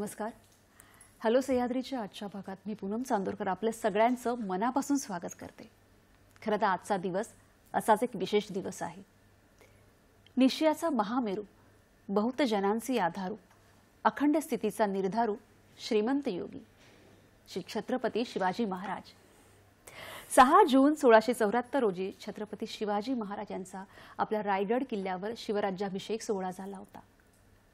नमस्कार. हॅलो सह्याद्रीच्या आजच्या भागात मी पूनम चांदोरकर आपल्या सगळ्यांचं मनापासून स्वागत करते. खरं तर आजचा दिवस असाच एक विशेष दिवस आहे. निश्चयाचा महामेरू, बहुत जनांची आधारू, अखंड स्थितीचा निर्धारू, श्रीमंत योगी श्री छत्रपती शिवाजी महाराज. 6 जून 1674 रोजी छत्रपती शिवाजी महाराज यांचा आपल्या रायगड किल्ल्यावर शिवराज्याभिषेक सोहळा झाला होता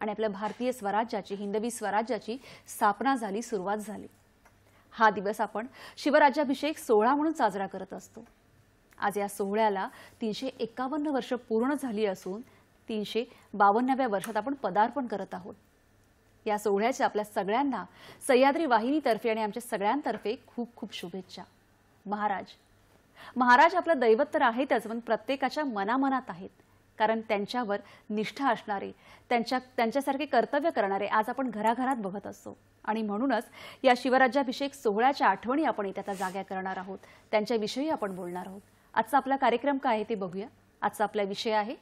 आणि आपल्या भारतीय स्वराज्याची, हिंदवी स्वराज्याची स्थापना झाली, सुरुवात झाली. हा दिवस आपण शिवराज्याभिषेक सोहळा म्हणून साजरा करत असतो. आज या सोहळ्याला 351 वर्ष पूर्ण झाली असून 352व्या वर्षात आपण पदार्पण करत आहोत. या सोहळ्याच्या आपल्या सगळ्यांना सह्याद्री वाहिनीतर्फे आणि आमच्या सगळ्यांतर्फे खूप खूप शुभेच्छा. महाराज आपलं दैवत तर आहेतच, पण प्रत्येकाच्या मनामनात आहेत. कारण त्यांच्यावर निष्ठा असणारे, त्यांच्यासारखे कर्तव्य करणारे आज आपण घराघरात बघत असतो. आणि म्हणूनच या शिवराज्याभिषेक सोहळ्याच्या आठवणी आपण इथे आता जाग्या करणार आहोत. त्यांच्याविषयी आपण बोलणार आहोत. आजचा आपला कार्यक्रम काय आहे ते बघूया. आजचा आपला विषय आहे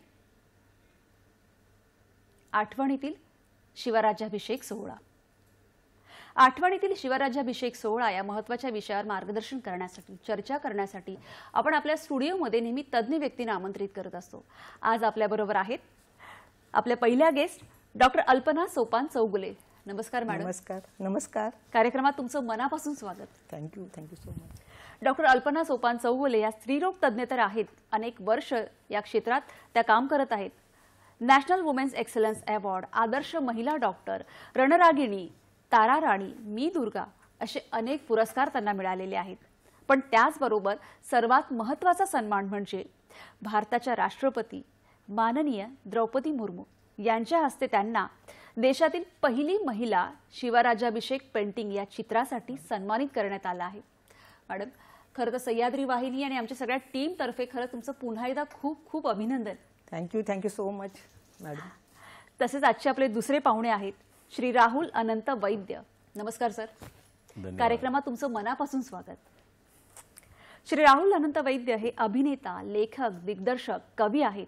आठवणीतील शिवराज्याभिषेक सोहळा. आठवणीतील शिवराज्याभिषेक सोहळा या महत्त्वाच्या विषयावर मार्गदर्शन करण्यासाठी, चर्चा करण्यासाठी आपण आपल्या स्टुडिओमध्ये नेहमी तज्ञ व्यक्तींना आमंत्रित करत असतो. आज आपल्याबरोबर आहेत आपल्या पहिल्या गेस्ट डॉक्टर अल्पना सोपान चौगुले. नमस्कार मॅडम. नमस्कार. नमस्कार. कार्यक्रमात तुमचं मनापासून स्वागत. Thank you so much. Doctor Alpana Sopan Chaugule या स्त्रीरोग तज्ञ तर आहेत. अनेक वर्ष या क्षेत्रात त्या काम करत आहेत. नॅशनल वुमेन्स एक्सलन्स अवॉर्ड, आदर्श महिला डॉक्टर, रणरागिणी, तारा राणी, मी दुर्गा असे अनेक पुरस्कार त्यांना मिळालेले आहेत. पण त्याचबरोबर सर्वात महत्त्वाचा सन्मान म्हणजे भारताच्या राष्ट्रपती माननीय द्रौपदी मुर्मू यांच्या हस्ते त्यांना देशातील पहिली महिला शिवराज्याभिषेक पेंटिंग या चित्रासाठी सन्मानित करण्यात आलं आहे. मॅडम, खरं तर सह्याद्री वाहिनी आणि आमच्या सगळ्या टीम तर्फे खरं तुमचं पुन्हा एकदा खूप खूप अभिनंदन. Thank you so much madam. तसेच आजचे आपले दुसरे पाहुणे आहेत श्री राहुल अनंत वैद्य. नमस्कार सर. कार्यक्रमात तुमचं मनापासून स्वागत. श्री राहुल अनंत वैद्य हे अभिनेता, लेखक, दिग्दर्शक, कवी आहेत.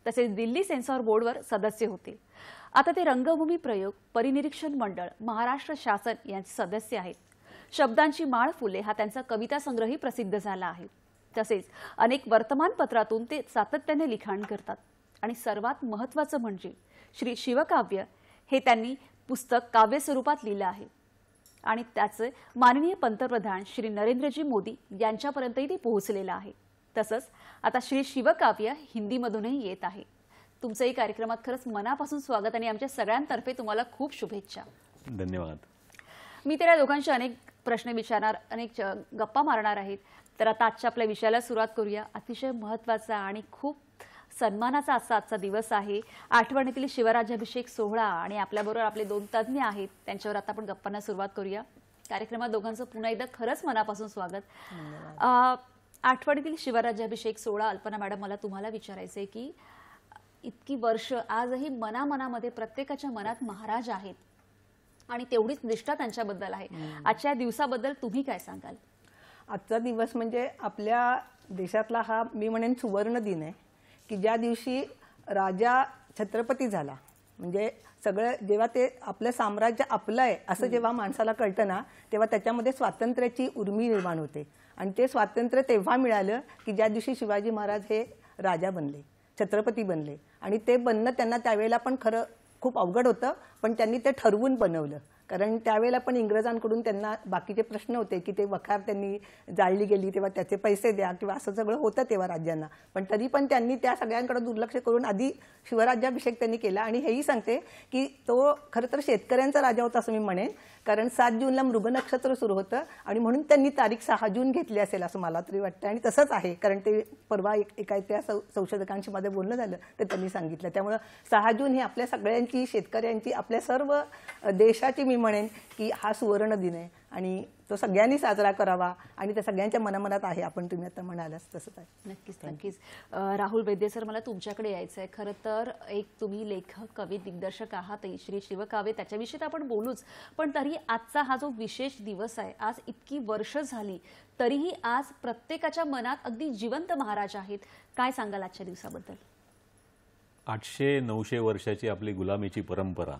तसेच दिल्ली सेन्सॉर बोर्डवर सदस्य होते. आता ते रंगभूमी प्रयोग, परिनिरीक्षण मंडळ, महाराष्ट्र शासन यांचे सदस्य आहेत. शब्दांची माळ फुले हा त्यांचा कविता संग्रही प्रसिद्ध झाला आहे. तसेच अनेक वर्तमानपत्रातून ते सातत्याने लिखाण करतात. आणि सर्वात महत्त्वाचं म्हणजे श्री शिवकाव्य हे त्यांनी पुस्तक काव्य स्वरूपात लिहिलं आहे आणि त्याचे माननीय पंतप्रधान श्री नरेंद्रजी मोदी यांच्यापर्यंतही ते पोहोचलेलं आहे. तसंच आता श्री शिवकाव्य हिंदीमधूनही येत आहे. तुमचंही कार्यक्रमात खरंच मनापासून स्वागत आणि आमच्या सगळ्यांतर्फे तुम्हाला खूप शुभेच्छा. धन्यवाद. मी त्या दोघांशी अनेक प्रश्न विचारणार, अनेक गप्पा मारणार आहेत. तर आता आजच्या आपल्या विषयाला सुरुवात करूया. अतिशय महत्त्वाचा आणि खूप सन्मानाचा असा आजचा दिवस आहे. आठवणीतील शिवराज्याभिषेक सोहळा आणि आपल्याबरोबर आपले 2 तज्ञ आहेत. त्यांच्यावर आता आपण गप्पांना सुरुवात करूया. कार्यक्रमात दोघांचं पुन्हा एकदा खरंच मनापासून स्वागत. आठवणीतील शिवराज्याभिषेक सोहळा, अल्पना मॅडम, मला तुम्हाला विचारायचंय की इतकी वर्ष आजही मनामध्ये प्रत्येकाच्या मनात महाराज आहेत आणि तेवढीच निष्ठा त्यांच्याबद्दल आहे. आजच्या दिवसाबद्दल तुम्ही काय सांगाल? आजचा दिवस म्हणजे आपल्या देशातला हा मी म्हणेन सुवर्ण दिन आहे की ज्या दिवशी राजा छत्रपती झाला. म्हणजे सगळं जेव्हा ते आपलं साम्राज्य आपलं आहे असं जेव्हा माणसाला कळतं ना, तेव्हा त्याच्यामध्ये स्वातंत्र्याची उर्मी निर्माण होते. आणि ते स्वातंत्र्य तेव्हा मिळालं की ज्या दिवशी शिवाजी महाराज हे राजा बनले, छत्रपती बनले. आणि ते बनणं त्यांना त्यावेळेला पण खरं खूप अवघड होतं, पण त्यांनी ते ठरवून बनवलं. कारण त्यावेळेला पण इंग्रजांकडून त्यांना बाकीचे प्रश्न होते की ते वखार त्यांनी जाळली गेली तेव्हा त्याचे पैसे द्या किंवा असं सगळं होतं तेव्हा राज्यांना. पण तरी पण त्यांनी त्या सगळ्यांकडे दुर्लक्ष करून आधी शिवराज्याभिषेक त्यांनी केला. आणि हेही सांगते की तो खरं तर शेतकऱ्यांचा राजा होता असं मी म्हणेन. कारण 7 जूनला मृग नक्षत्र सुरू होतं आणि म्हणून त्यांनी तारीख 6 जून घेतली असेल असं मला तरी वाटतं. आणि तसंच आहे, कारण ते परवा एका त्या संशोधकांशी मध्ये बोलणं झालं तर त्यांनी सांगितलं. त्यामुळं 6 जून ही आपल्या सगळ्यांची, शेतकऱ्यांची, आपल्या सर्व देशाची मी म्हणेन की हा सुवर्ण दिन आहे आणि तो सगळ्यांनी साजरा करावा. आणि त्या सगळ्यांच्या मनामनात आहे. आपण तुम्ही आता म्हणालाच तसंच आहे. नक्कीच. राहुल वैद्य सर, मला तुमच्याकडे यायचं आहे. खरं तर एक तुम्ही लेखक, कवी, दिग्दर्शक आहात. श्री शिवकाव्य त्याच्याविषयी आपण बोलूच, पण तरी आजचा हा जो विशेष दिवस आहे, आज इतकी वर्ष झाली तरीही आज प्रत्येकाच्या मनात अगदी जिवंत महाराज आहेत. काय सांगाल आजच्या दिवसाबद्दल? 800-900 वर्षाची आपली गुलामीची परंपरा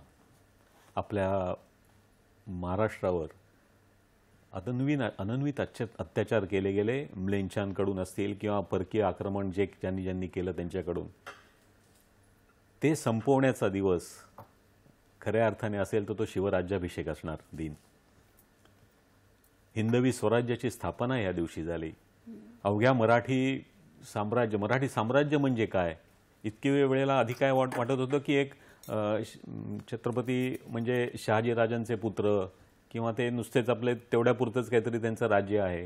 आपल्या महाराष्ट्रावर अनन्वित अत्याचार केले गेले, म्लेच्छांकडून असतील किंवा परकीय आक्रमण जे ज्यांनी केलं त्यांच्याकडून, ते संपवण्याचा दिवस खऱ्या अर्थाने असेल तर तो शिवराज्याभिषेक असणार दिन. हिंदवी स्वराज्याची स्थापना या दिवशी झाली. अवघ्या मराठी साम्राज्य म्हणजे काय, इतकी वेळेला आधी काय वाटत होतं की एक छत्रपती म्हणजे शहाजीराजांचे पुत्र किंवा ते नुसतेच आपले तेवढ्यापुरतंच काहीतरी त्यांचं राज्य आहे.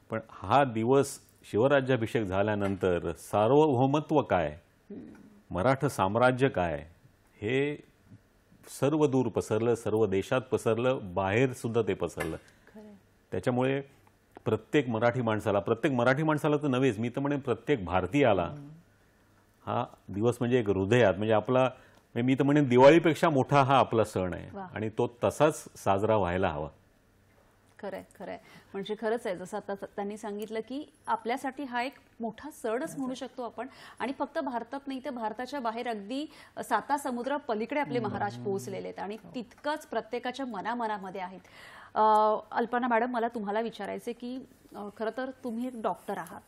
पण हा दिवस शिवराज्याभिषेक झाल्यानंतर सार्वभौमत्व काय, मराठा साम्राज्य काय, हे सर्व दूर पसरलं, सर्व देशात पसरलं, बाहेर सुद्धा ते पसरलं. त्याच्यामुळे प्रत्येक मराठी माणसाला तर नव्हेच, मी तर म्हणेन प्रत्येक भारतीयाला हा दिवस म्हणजे एक हृदयात, म्हणजे आपला, मी तर म्हणेन दिवाळीपेक्षा मोठा हा आपला सण आहे आणि तो तसाच साजरा व्हायला हवा. खरंय. म्हणजे खरंच आहे, जसं आता त्यांनी सांगितलं की आपल्यासाठी हा एक मोठा सणच म्हणू शकतो आपण. आणि फक्त भारतात नाही तर भारताच्या बाहेर अगदी 7 समुद्र पलीकडे आपले महाराज पोहोचलेले आहेत आणि तितकंच प्रत्येकाच्या मनामध्ये आहेत. अल्पना मॅडम, मला तुम्हाला विचारायचे की खरं तर तुम्ही एक डॉक्टर आहात,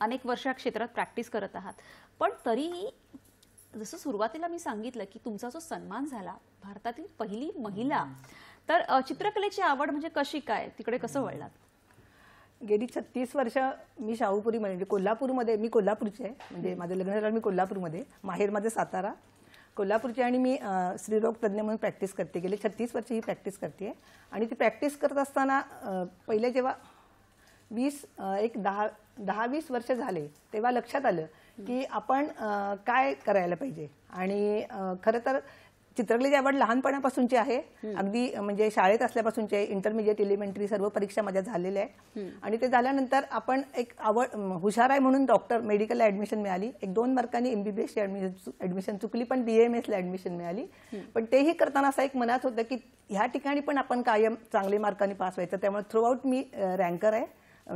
अनेक वर्ष या क्षेत्रात प्रॅक्टिस करत आहात, पण तरीही जसं सुरुवातीला मी सांगितलं की तुमचा जो सन्मान झाला, भारतातील पहिली महिला, तर चित्रकलेची आवड म्हणजे कशी काय, तिकडे कसं वळलात? गेली 36 वर्ष मी शाहूपुरी म्हणजे कोल्हापूरमध्ये, मी कोल्हापूरची आहे, म्हणजे माझं लग्न झालं मी कोल्हापूरमध्ये, माहेर माझं सातारा, कोल्हापूरची, आणि मी स्त्रीरोग तज्ज्ञ म्हणून प्रॅक्टिस करते. गेले 36 वर्ष ही प्रॅक्टिस करते. आणि ती प्रॅक्टिस करत असताना पहिले जेव्हा 10-20 वर्ष झाले तेव्हा लक्षात आलं की आपण काय करायला पाहिजे. आणि खरं तर चित्रकलेची आवड लहानपणापासूनची आहे, अगदी म्हणजे शाळेत असल्यापासूनची आहे. इंटरमिजिएट, एलिमेंटरी सर्व परीक्षा माझ्या झालेल्या आहे. आणि ते झाल्यानंतर आपण एक आवड, हुशार आहे म्हणून मेडिकलला ऍडमिशन मिळाली. 1-2 मार्कांनी MBBS ऍडमिशन चुकली, पण BAMS ला ऍडमिशन मिळाली. पण तेही करताना असं एक मनात होतं की ह्या ठिकाणी पण आपण कायम चांगले मार्कांनी पास व्हायचं. त्यामुळे थ्रूआउट मी रँकर आहे,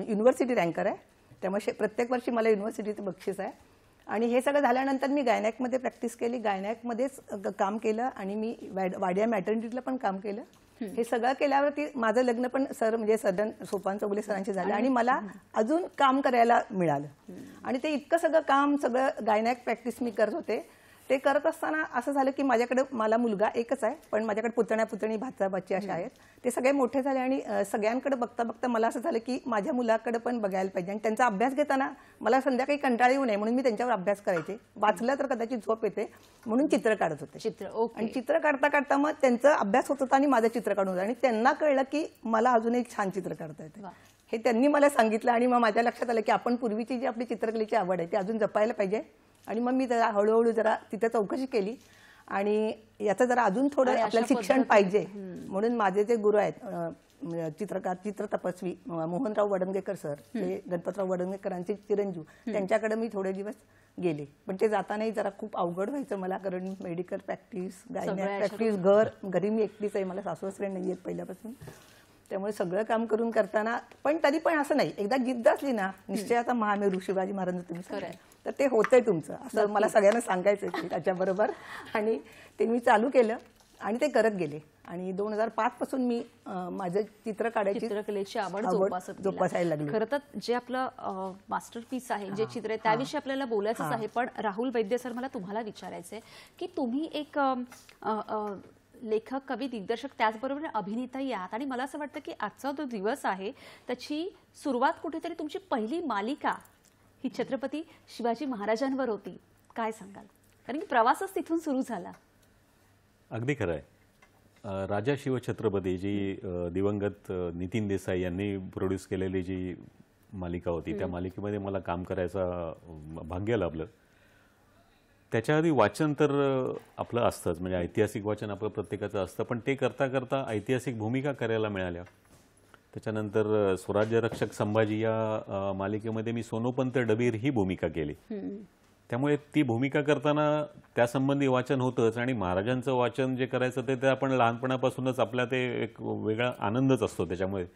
युनिव्हर्सिटी रँकर आहे. त्यामुळे प्रत्येक वर्षी मला युनिव्हर्सिटीचं बक्षीस आहे. आणि हे सगळं झाल्यानंतर मी गायनॅकमध्ये प्रॅक्टिस केली, गायनॅकमध्येच काम केलं आणि मी वाडिया मॅटर्निटीला पण काम केलं. हे सगळं केल्यावरती माझं लग्न पण म्हणजे सर्जन सोपान चौगुले सरांशी झालं आणि मला अजून काम करायला मिळालं. आणि ते इतकं सगळं गायनॅक प्रॅक्टिस मी करत होते. ते करत असताना असं झालं की माझ्याकडे, मला मुलगा एकच आहे, पण माझ्याकडे पुतण्या भाचा भाची अशा आहेत. ते सगळे मोठे झाले आणि सगळ्यांकडे बघता बघता मला असं झालं की माझ्या मुलाकडे पण बघायला पाहिजे. आणि त्यांचा अभ्यास घेताना मला संध्याकाळी कंटाळा येऊ नये म्हणून मी त्यांच्यावर अभ्यास करायचे. वाचलं तर कदाचित झोप येते म्हणून चित्र काढत होते. आणि चित्र काढता काढता मग त्यांचा अभ्यास होत होता आणि माझं चित्र काढून होतं. आणि त्यांना कळलं की मला अजून एक छान चित्र काढता येते. हे त्यांनी मला सांगितलं आणि मग माझ्या लक्षात आलं की आपण पूर्वीची जी आपली चित्रकलेची आवड आहे ती अजून जपायला पाहिजे. आणि मग मी जरा हळूहळू तिथे चौकशी केली आणि याचं जरा अजून थोडं आपल्याला शिक्षण पाहिजे म्हणून माझे जे गुरु आहेत, चित्रकार, चित्रतपस्वी मोहनराव वडंगेकर सर, ते गणपतराव वडंगेकरांचे चिरंजीव, त्यांच्याकडे मी थोडे दिवस गेले. पण ते जातानाही जरा खूप अवघड व्हायचं मला, कारण मेडिकल प्रॅक्टिस, गायनॅक प्रॅक्टिस, घरी मी एकटीच आहे, मला सासू-सासरे नाही आहेत पहिल्यापासून. त्यामुळे सगळं काम करताना पण तरी पण असं नाही, एकदा जिद्द असली ना, निश्चयाचा महामेरू शिवाजी महाराज तुम्ही तर ते होतंय तुमचं, असं मला सगळ्यांना सांगायचं की त्याच्याबरोबर. आणि ते मी चालू केलं आणि ते करत गेले. आणि 2005 पासून मी माझं चित्र काढायची, चित्रकलेची आवड जोपासायला लागली. खरं तर जे आपलं मास्टरपीस आहे, जे चित्र आहे, त्याविषयी आपल्याला बोलायचंच आहे. पण राहुल वैद्य सर, मला तुम्हाला विचारायचंय की तुम्ही एक लेखक, कवी, दिग्दर्शक, त्याचबरोबर अभिनेताही आहात. आणि मला असं वाटतं की आजचा जो दिवस आहे त्याची सुरुवात कुठेतरी तुमची पहिली मालिका ही छत्रपती शिवाजी महाराजांवर होती. काय सांगाल? कारण की प्रवासच तिथून सुरू झाला. अगदी खरं आहे. राजा शिवछत्रपती जी दिवंगत नितीन देसाई यांनी प्रोड्यूस केलेली जी मालिका होती, त्या मालिकेमध्ये मला काम करायचं भाग्य लाभलं. त्याच्या आधी वाचन तर आपलं असतंच, म्हणजे ऐतिहासिक वाचन आपलं प्रत्येकाचं असतं, पण ते करता करता ऐतिहासिक भूमिका करायला मिळाल्या. त्याच्यानंतर स्वराज्य रक्षक संभाजी या मालिकेमध्ये मी सोनोपंत डबीर ही भूमिका केली. त्यामुळे ती भूमिका करताना त्यासंबंधी वाचन होतंच. आणि महाराजांचं वाचन जे करायचं ते आपण लहानपणापासूनच आपल्या ते एक वेगळा आनंदच असतो. त्याच्यामुळे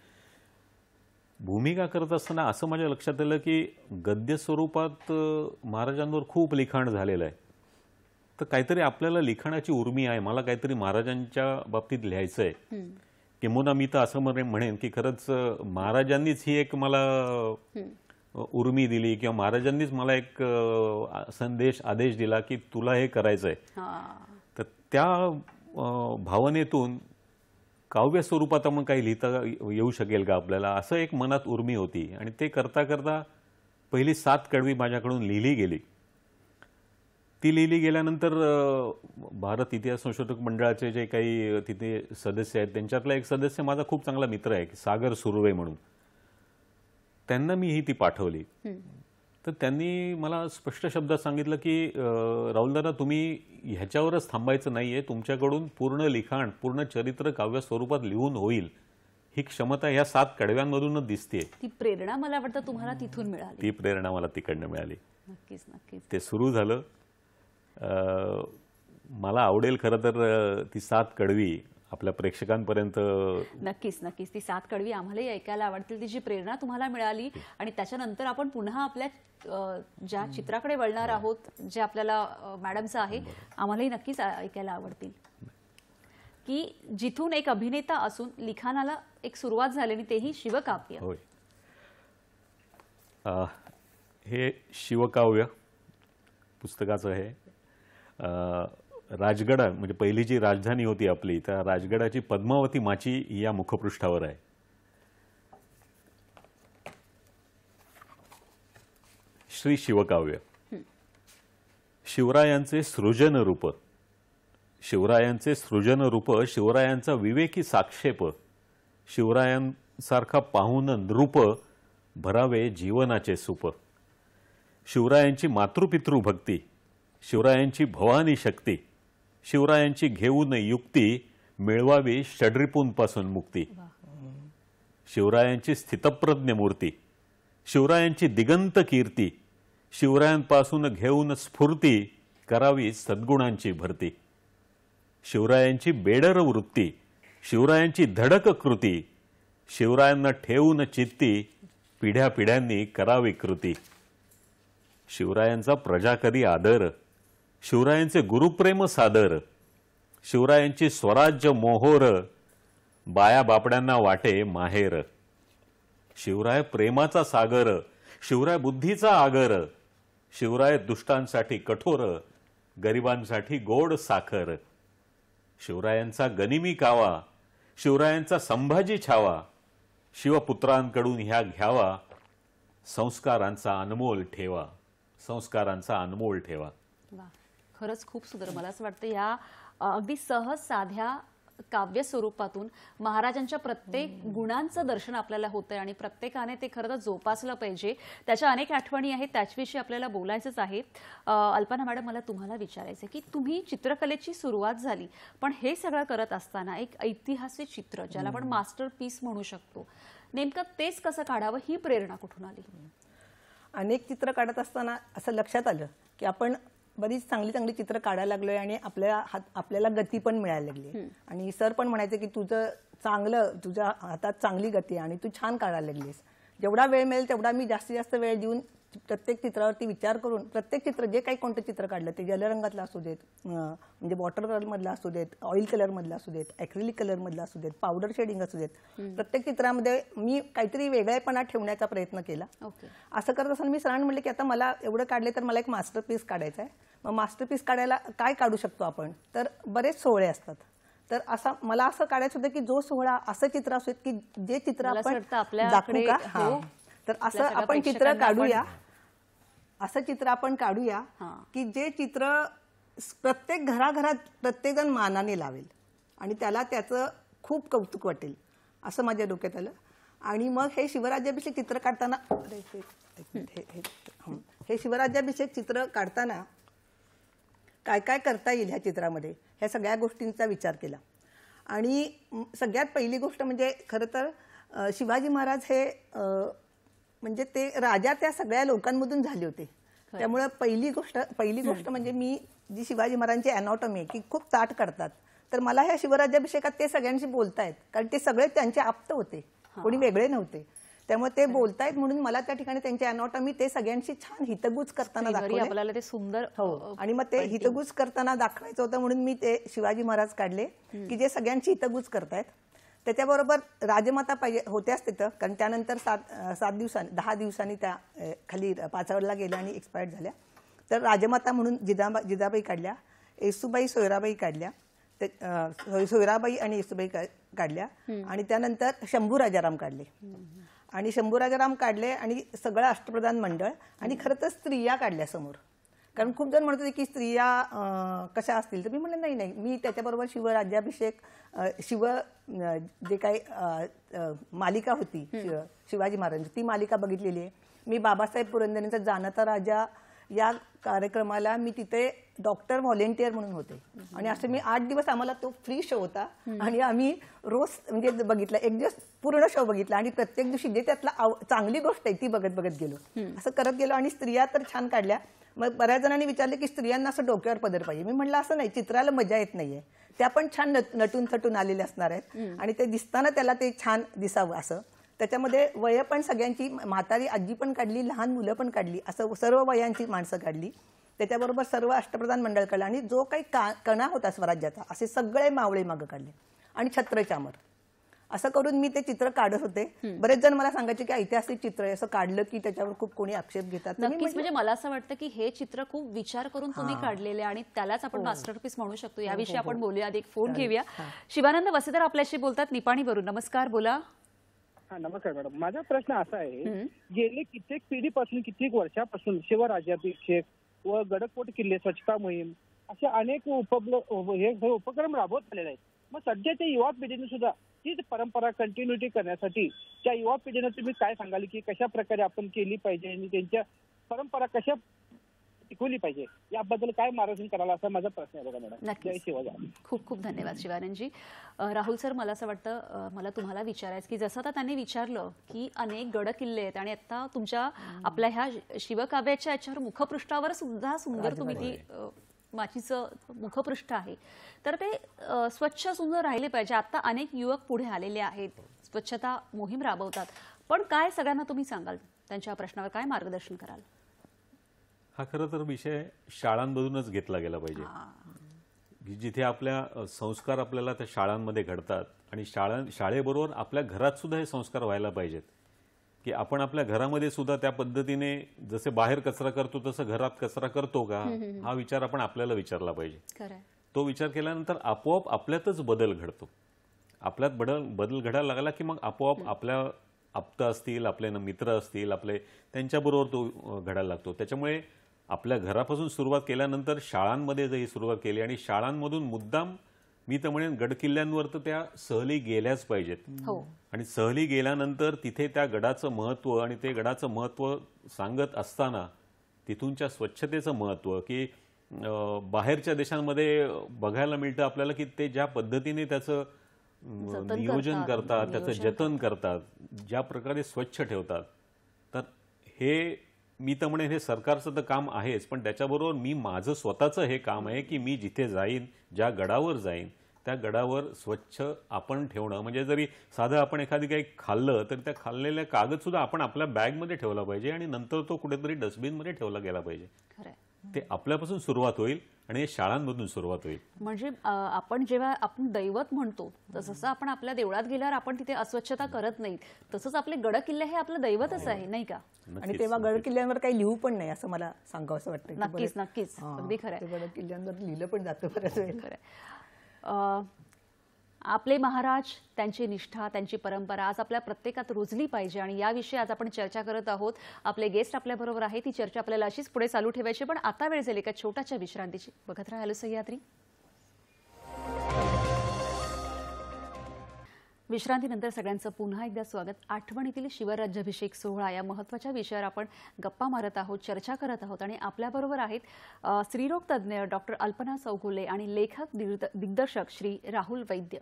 भूमिका करत असताना असं माझ्या लक्षात आलं की गद्य स्वरूपात महाराजांवर खूप लिखाण झालेलं आहे, तर काहीतरी आपल्याला लिखाणाची उर्मी आहे, मला काहीतरी महाराजांच्या बाबतीत लिहायचं आहे. किंबहुना मी तर असं म्हणेन की खरंच महाराजांनीच ही एक मला उर्मी दिली किंवा महाराजांनीच मला एक संदेश आदेश दिला की तुला हे करायचंय. तर त्या भावनेतून काव्य स्वरूपात मग काही लिहिता येऊ शकेल का आपल्याला, असं एक मनात उर्मी होती. आणि ते करता करता पहिली 7 कडवी माझ्याकडून लिहिली गेली. ती लिहिली गेल्यानंतर भारत इतिहास संशोधक मंडळाचे जे काही तिथे सदस्य आहेत त्यांच्यातला एक सदस्य माझा खूप चांगला मित्र आहे सागर सुर्वे म्हणून. त्यांना मी ही ती पाठवली. तर त्यांनी मला स्पष्ट शब्दात सांगितलं की राहुलदादा तुम्ही ह्याच्यावरच थांबायचं नाहीये, तुमच्याकडून पूर्ण लिखाण पूर्ण चरित्र काव्य स्वरूपात लिहून होईल ही क्षमता ह्या 7 कडव्यांमधूनच दिसते. ती प्रेरणा मला वाटतं तुम्हाला तिथून मिळाली. ती प्रेरणा मला तिकडनं मिळाली. नक्कीच नक्कीच. ते सुरू झालं. मला आवडेल खरं तर ती 7 कडवी आपल्या प्रेक्षकांपर्यंत. नक्कीच नक्कीच. ती 7 कडवी आम्हालाही ऐकायला आवडतील. तिची प्रेरणा तुम्हाला मिळाली आणि त्याच्यानंतर आपण पुन्हा आपल्या ज्या चित्राकडे वळणार आहोत, जे आपल्याला मॅडमचं आहे, आम्हालाही नक्कीच ऐकायला आवडतील की जिथून एक अभिनेता असून लिखाणाला एक सुरुवात झाली आणि तेही शिवकाव्य. होय. हे शिवकाव्य पुस्तकाचं आहे. राजगड म्हणजे पहिली जी राजधानी होती आपली त्या राजगडाची पद्मावती माची या मुखपृष्ठावर आहे. श्री शिवकाव्य. शिवरायांचे सृजन रूप, शिवरायांचे सृजन रूप, शिवरायांचा विवेकी साक्षेप, शिवरायांसारखा पाहून नृप, भरावे जीवनाचे सूप. शिवरायांची मातृपितृ भक्ती, शिवरायांची भवानी शक्ती, शिवरायांची घेऊन युक्ती, मिळवावी षड्रिपूंपासून मुक्ती. शिवरायांची स्थितप्रज्ञ मूर्ती, शिवरायांची दिगंत कीर्ती, शिवरायांपासून घेऊन स्फूर्ती, करावी सद्गुणांची भरती. शिवरायांची बेडर वृत्ती, शिवरायांची धडक कृती, शिवरायांना ठेवून चित्ती, पिढ्या पिढ्यांनी करावी कृती. शिवरायांचा प्रजा कधी आदर, शिवरायांचे गुरुप्रेम सादर, शिवरायांची स्वराज्य मोहोर, बाया बापड्यांना वाटे माहेर. शिवराय प्रेमाचा सागर, शिवराय बुद्धीचा आगर, शिवराय दुष्टांसाठी कठोर, गरिबांसाठी गोड साखर. शिवरायांचा गनिमी कावा, शिवरायांचा संभाजी छावा, शिवपुत्रांकडून ह्या घ्यावा, संस्कारांचा अनमोल ठेवा, संस्कारांचा अनमोल ठेवा. वा, खरंच खूप सुंदर. मला असं वाटतं या अगदी सहज साध्या काव्य स्वरूपातून महाराजांच्या प्रत्येक गुणांचं दर्शन आपल्याला होतंय आणि प्रत्येकाने ते खरं तर जोपासलं पाहिजे. त्याच्या अनेक आठवणी आहेत, त्याच्याविषयी आपल्याला बोलायचंच आहे. अल्पना मॅडम, मला तुम्हाला विचारायचं की तुम्ही चित्रकलेची सुरुवात झाली, पण हे सगळं करत असताना एक ऐतिहासिक चित्र ज्याला आपण मास्टरपीस म्हणू शकतो, नेमकं तेच कसं काढावं ही प्रेरणा कुठून आली? अनेक चित्र काढत असताना असं लक्षात आलं की आपण बरीच चांगली चांगली चित्र काढायला लागलोय आणि आपल्याला गती पण मिळायला लागली. आणि सर पण म्हणायचे की तुझं चांगलं, तुझ्या हातात चांगली गती आहे आणि तू छान काढायला लागलीस. जेवढा वेळ मिळेल तेवढा मी जास्तीत जास्त वेळ देऊन प्रत्येक चित्रावरती विचार करून प्रत्येक चित्र जे काही कोणतं चित्र काढलं ते जलरंगातलं असू देत, म्हणजे वॉटर कलरमधलं असू देत, ऑइल कलरमधलं असू देत, ॲक्रिलिक कलरमधलं असू देत, पावडर शेडिंग असू देत, प्रत्येक चित्रामध्ये मी काहीतरी वेगळेपणा ठेवण्याचा प्रयत्न केला. असं करत असताना मी सरांना म्हटलं की आता मला एवढं काढले तर मला एक मास्टरपीस काढायचं आहे. मग मास्टरपीस काढायला काय काढू शकतो आपण? तर बरेच सोहळे असतात. तर असं मला असं काढायचं होतं की जो सोहळा असं चित्र असू की जे चित्र आपण दाखवू का. तर असं आपण चित्र काढूया, असं चित्र आपण काढूया की जे चित्र प्रत्येक घराघरात प्रत्येकजण मानाने लावेल आणि त्याला त्याचं खूप कौतुक वाटेल असं माझ्या डोक्यात आलं. आणि मग हे शिवराज्याभिषेक चित्र काढताना हे शिवराज्याभिषेक चित्र काढताना काय काय करता येईल ह्या चित्रामध्ये, ह्या सगळ्या गोष्टींचा विचार केला. आणि सगळ्यात पहिली गोष्ट म्हणजे खरं तर शिवाजी महाराज हे म्हणजे ते राजा त्या सगळ्या लोकांमधून झाले होते. त्यामुळे पहिली गोष्ट म्हणजे मी जी शिवाजी महाराजांची अॅनॉटॉमी की खूप ताट करतात, तर मला ह्या शिवराज्याभिषेकात ते सगळ्यांशी बोलतायत कारण ते सगळे त्यांचे आप्त होते, कोणी वेगळे नव्हते. त्यामुळे ते बोलतायत म्हणून मला त्या ठिकाणी त्यांची अॅनॉटॉमी ते सगळ्यांशी छान हितगुज करताना आपल्याला ते सुंदर. हो, आणि मग ते हितगुज करताना दाखवायचं होतं म्हणून मी ते शिवाजी महाराज काढले की जे सगळ्यांची हितगुज करतायत. त्याच्याबरोबर राजमाता पाहिजे होत्याच तिथं, कारण त्यानंतर 10 दिवसांनी त्या खाली पाचावरला गेल्या आणि एक्सपायर्ड झाल्या. तर राजमाता म्हणून जिजाबाई काढल्या, येसूबाई सोयराबाई काढल्या, सोयराबाई आणि येसूबाई काढल्या, आणि त्यानंतर शंभू राजाराम काढले. आणि शंभू राजाराम काढले आणि सगळं अष्टप्रधान मंडळ, आणि खरं तर स्त्रिया काढल्या समोर. कारण खूप जण म्हणत होते की स्त्रिया कशा असतील, तर मी म्हणलं नाही नाही, मी त्याच्याबरोबर शिवराज्याभिषेक जे काही मालिका होती शिवाजी महाराजांची, ती मालिका बघितलेली आहे. मी बाबासाहेब पुरंदरेंचा जाणता राजा या कार्यक्रमाला मी तिथे डॉक्टर व्हॉलेंटियर म्हणून होते, आणि असं मी 8 दिवस आम्हाला तो फ्री शो होता, आणि आम्ही रोज म्हणजे बघितला, एक दिवस पूर्ण शो बघितला, आणि प्रत्येक दिवशी जे त्यातला चांगली गोष्ट आहे ती बघत बघत गेलो. असं करत गेलो, आणि स्त्रिया तर छान काढल्या. मग बऱ्याच जणांनी विचारले की स्त्रियांना असं डोक्यावर पदर पाहिजे. मी म्हटलं असं नाही, चित्राला मजा येत नाहीये, त्या पण छान नटून थटून आलेल्या असणार आहेत, आणि ते दिसताना त्याला ते छान दिसावं असं. त्याच्यामध्ये वय पण सगळ्यांची, म्हातारी आजी पण काढली, लहान मुलं पण काढली, असं सर्व वयांची माणसं काढली. त्याच्याबरोबर सर्व अष्टप्रधान मंडळ काढलं, आणि जो काही कणा होता स्वराज्याचा असे सगळे मावळे मागं काढले, आणि छत्रचामर असं करून मी ते चित्र काढत होते. बरेच जण मला सांगायचे की ऐतिहासिक चित्र आहे, असं काढलं की त्याच्यावर खूप कोणी आक्षेप घेतात. नक्कीच, म्हणजे मला असं वाटतं की हे चित्र खूप विचार करून तुम्ही काढलेले, आणि त्यालाच आपण मास्टरपीस म्हणू शकतो. याविषयी आपण बोलूया. आधी एक फोन घेऊया. शिवानंद वसेदार आपल्याशी बोलतात निपाणीवरून. नमस्कार, बोला. हा, नमस्कार मॅडम. माझा प्रश्न असा आहे, गेले कित्येक पिढीपासून, कित्येक वर्षापासून शिवराज्याभिषेक व गडकोट किल्ले स्वच्छता मोहीम असे अनेक उपक्रम राबवत आलेले आहेत. मग सध्याच्या युवा पिढीने सुद्धा तीच परंपरा कंटिन्युटी करण्यासाठी त्या युवा पिढीने तुम्ही काय सांगाल की कशा प्रकारे आपण केली पाहिजे, आणि त्यांच्या परंपरा कशा टिकवली पाहिजे, याबद्दल काय मार्गदर्शन करायला, असा माझा प्रश्न आहे बघा मॅडम. जय शिवराय. खूप खूप धन्यवाद शिवानंदजी. राहुल सर, मला असं वाटतं मला तुम्हाला विचारायचं की जसं आता त्यांनी विचारलं की अनेक गड किल्ले आहेत, आणि आता तुमच्या आपल्या ह्या शिवकाव्याच्या याच्यावर मुखपृष्ठावर सुद्धा सुंदर तुम्ही ती माचीचं मुखपृष्ठ आहे, तर ते स्वच्छ सुंदर राहिले पाहिजे. आता अनेक युवक पुढे आलेले आहेत, स्वच्छता मोहीम राबवतात, पण काय सगळ्यांना तुम्ही सांगाल, त्यांच्या प्रश्नावर काय मार्गदर्शन कराल? हा खरं तर विषय शाळांमधूनच घेतला गेला पाहिजे, जिथे आपल्या संस्कार आपल्याला त्या शाळांमध्ये घडतात, आणि शाळेबरोबर आपल्या घरात सुद्धा हे संस्कार व्हायला पाहिजेत, की आपण आपल्या घरामध्ये सुद्धा त्या पद्धतीने जसे बाहेर कचरा करतो तसं घरात कचरा करतो का, हा विचार आपण आपल्याला विचारला पाहिजे. तो विचार केल्यानंतर आपोआप आपल्यातच बदल घडतो. आपल्यात बदल घडायला लागला की मग आपोआप आपल्या आप्त असतील, आपले मित्र असतील आपले, त्यांच्याबरोबर तो घडायला लागतो. त्याच्यामुळे आपल्या घरापासून सुरुवात केल्यानंतर शाळांमध्ये जरी सुरुवात केली, आणि शाळांमधून मुद्दाम मी तर म्हणेन गडकिल्ल्यांवर तर त्या सहली गेल्याच पाहिजेत, आणि सहली गेल्यानंतर तिथे त्या गडाचं महत्त्व, आणि ते गडाचं महत्त्व सांगत असताना तिथूनच्या स्वच्छतेचं महत्त्व, की बाहेरच्या देशांमध्ये बघायला मिळतं आपल्याला की ते ज्या पद्धतीने त्याचं नियोजन करतात, त्याचं जतन करतात, ज्या प्रकारे स्वच्छ ठेवतात, तर हे मी तर म्हणेन हे सरकारचं तर काम आहेच, पण त्याच्याबरोबर मी माझं स्वतःचं हे काम आहे की मी जिथे जाईन, ज्या गडावर जाईन, त्या गडावर स्वच्छ आपण ठेवणं. म्हणजे जरी साधं आपण एखादी काही खाल्लं तर त्या खाल्लेल्या कागद सुद्धा आपण आपल्या बॅगमध्ये ठेवला पाहिजे, आणि नंतर तो कुठेतरी डस्टबिनमध्ये ठेवला गेला पाहिजे. ते आपल्यापासून सुरुवात होईल, आणि शाळांमधून सुरुवात होईल. म्हणजे आपण जेव्हा आपण दैवत म्हणतो, जसं आपण आपल्या देवळात गेल्यावर आपण तिथे अस्वच्छता करत नाही, तसंच आपले गड किल्ले हे आपलं दैवतच आहे, नाही का? आणि तेव्हा गड किल्ल्यांवर काही लिहू पण नाही असं मला सांगावं असं वाटतं. नक्कीच नक्कीच, अगदी खरं आहे. गड किल्ल्यांवर लिहिलं पण जातं बऱ्याच वेळेला. आपले महाराज, त्यांची निष्ठा, त्यांची परंपरा आज आपल्या प्रत्येकात रुजली पाहिजे, आणि याविषयी आज आपण चर्चा करत आहोत. आपले गेस्ट आपल्याबरोबर आहे, ती चर्चा आपल्याला अशीच पुढे चालू ठेवायची, पण आता वेळ झाली एका छोट्याशा विश्रांतीची. बघत राहा हॅलो सह्याद्री. विश्रांतीनंतर सगळ्यांचं पुन्हा एकदा स्वागत. आठवणीतील शिवराज्याभिषेक सोहळा या महत्त्वाच्या विषयावर आपण गप्पा मारत आहोत, चर्चा करत आहोत, आणि आपल्याबरोबर आहेत स्त्रीरोग तज्ज्ञ डॉक्टर अल्पना चौगुले आणि लेखक दिग्दर्शक श्री राहुल वैद्य.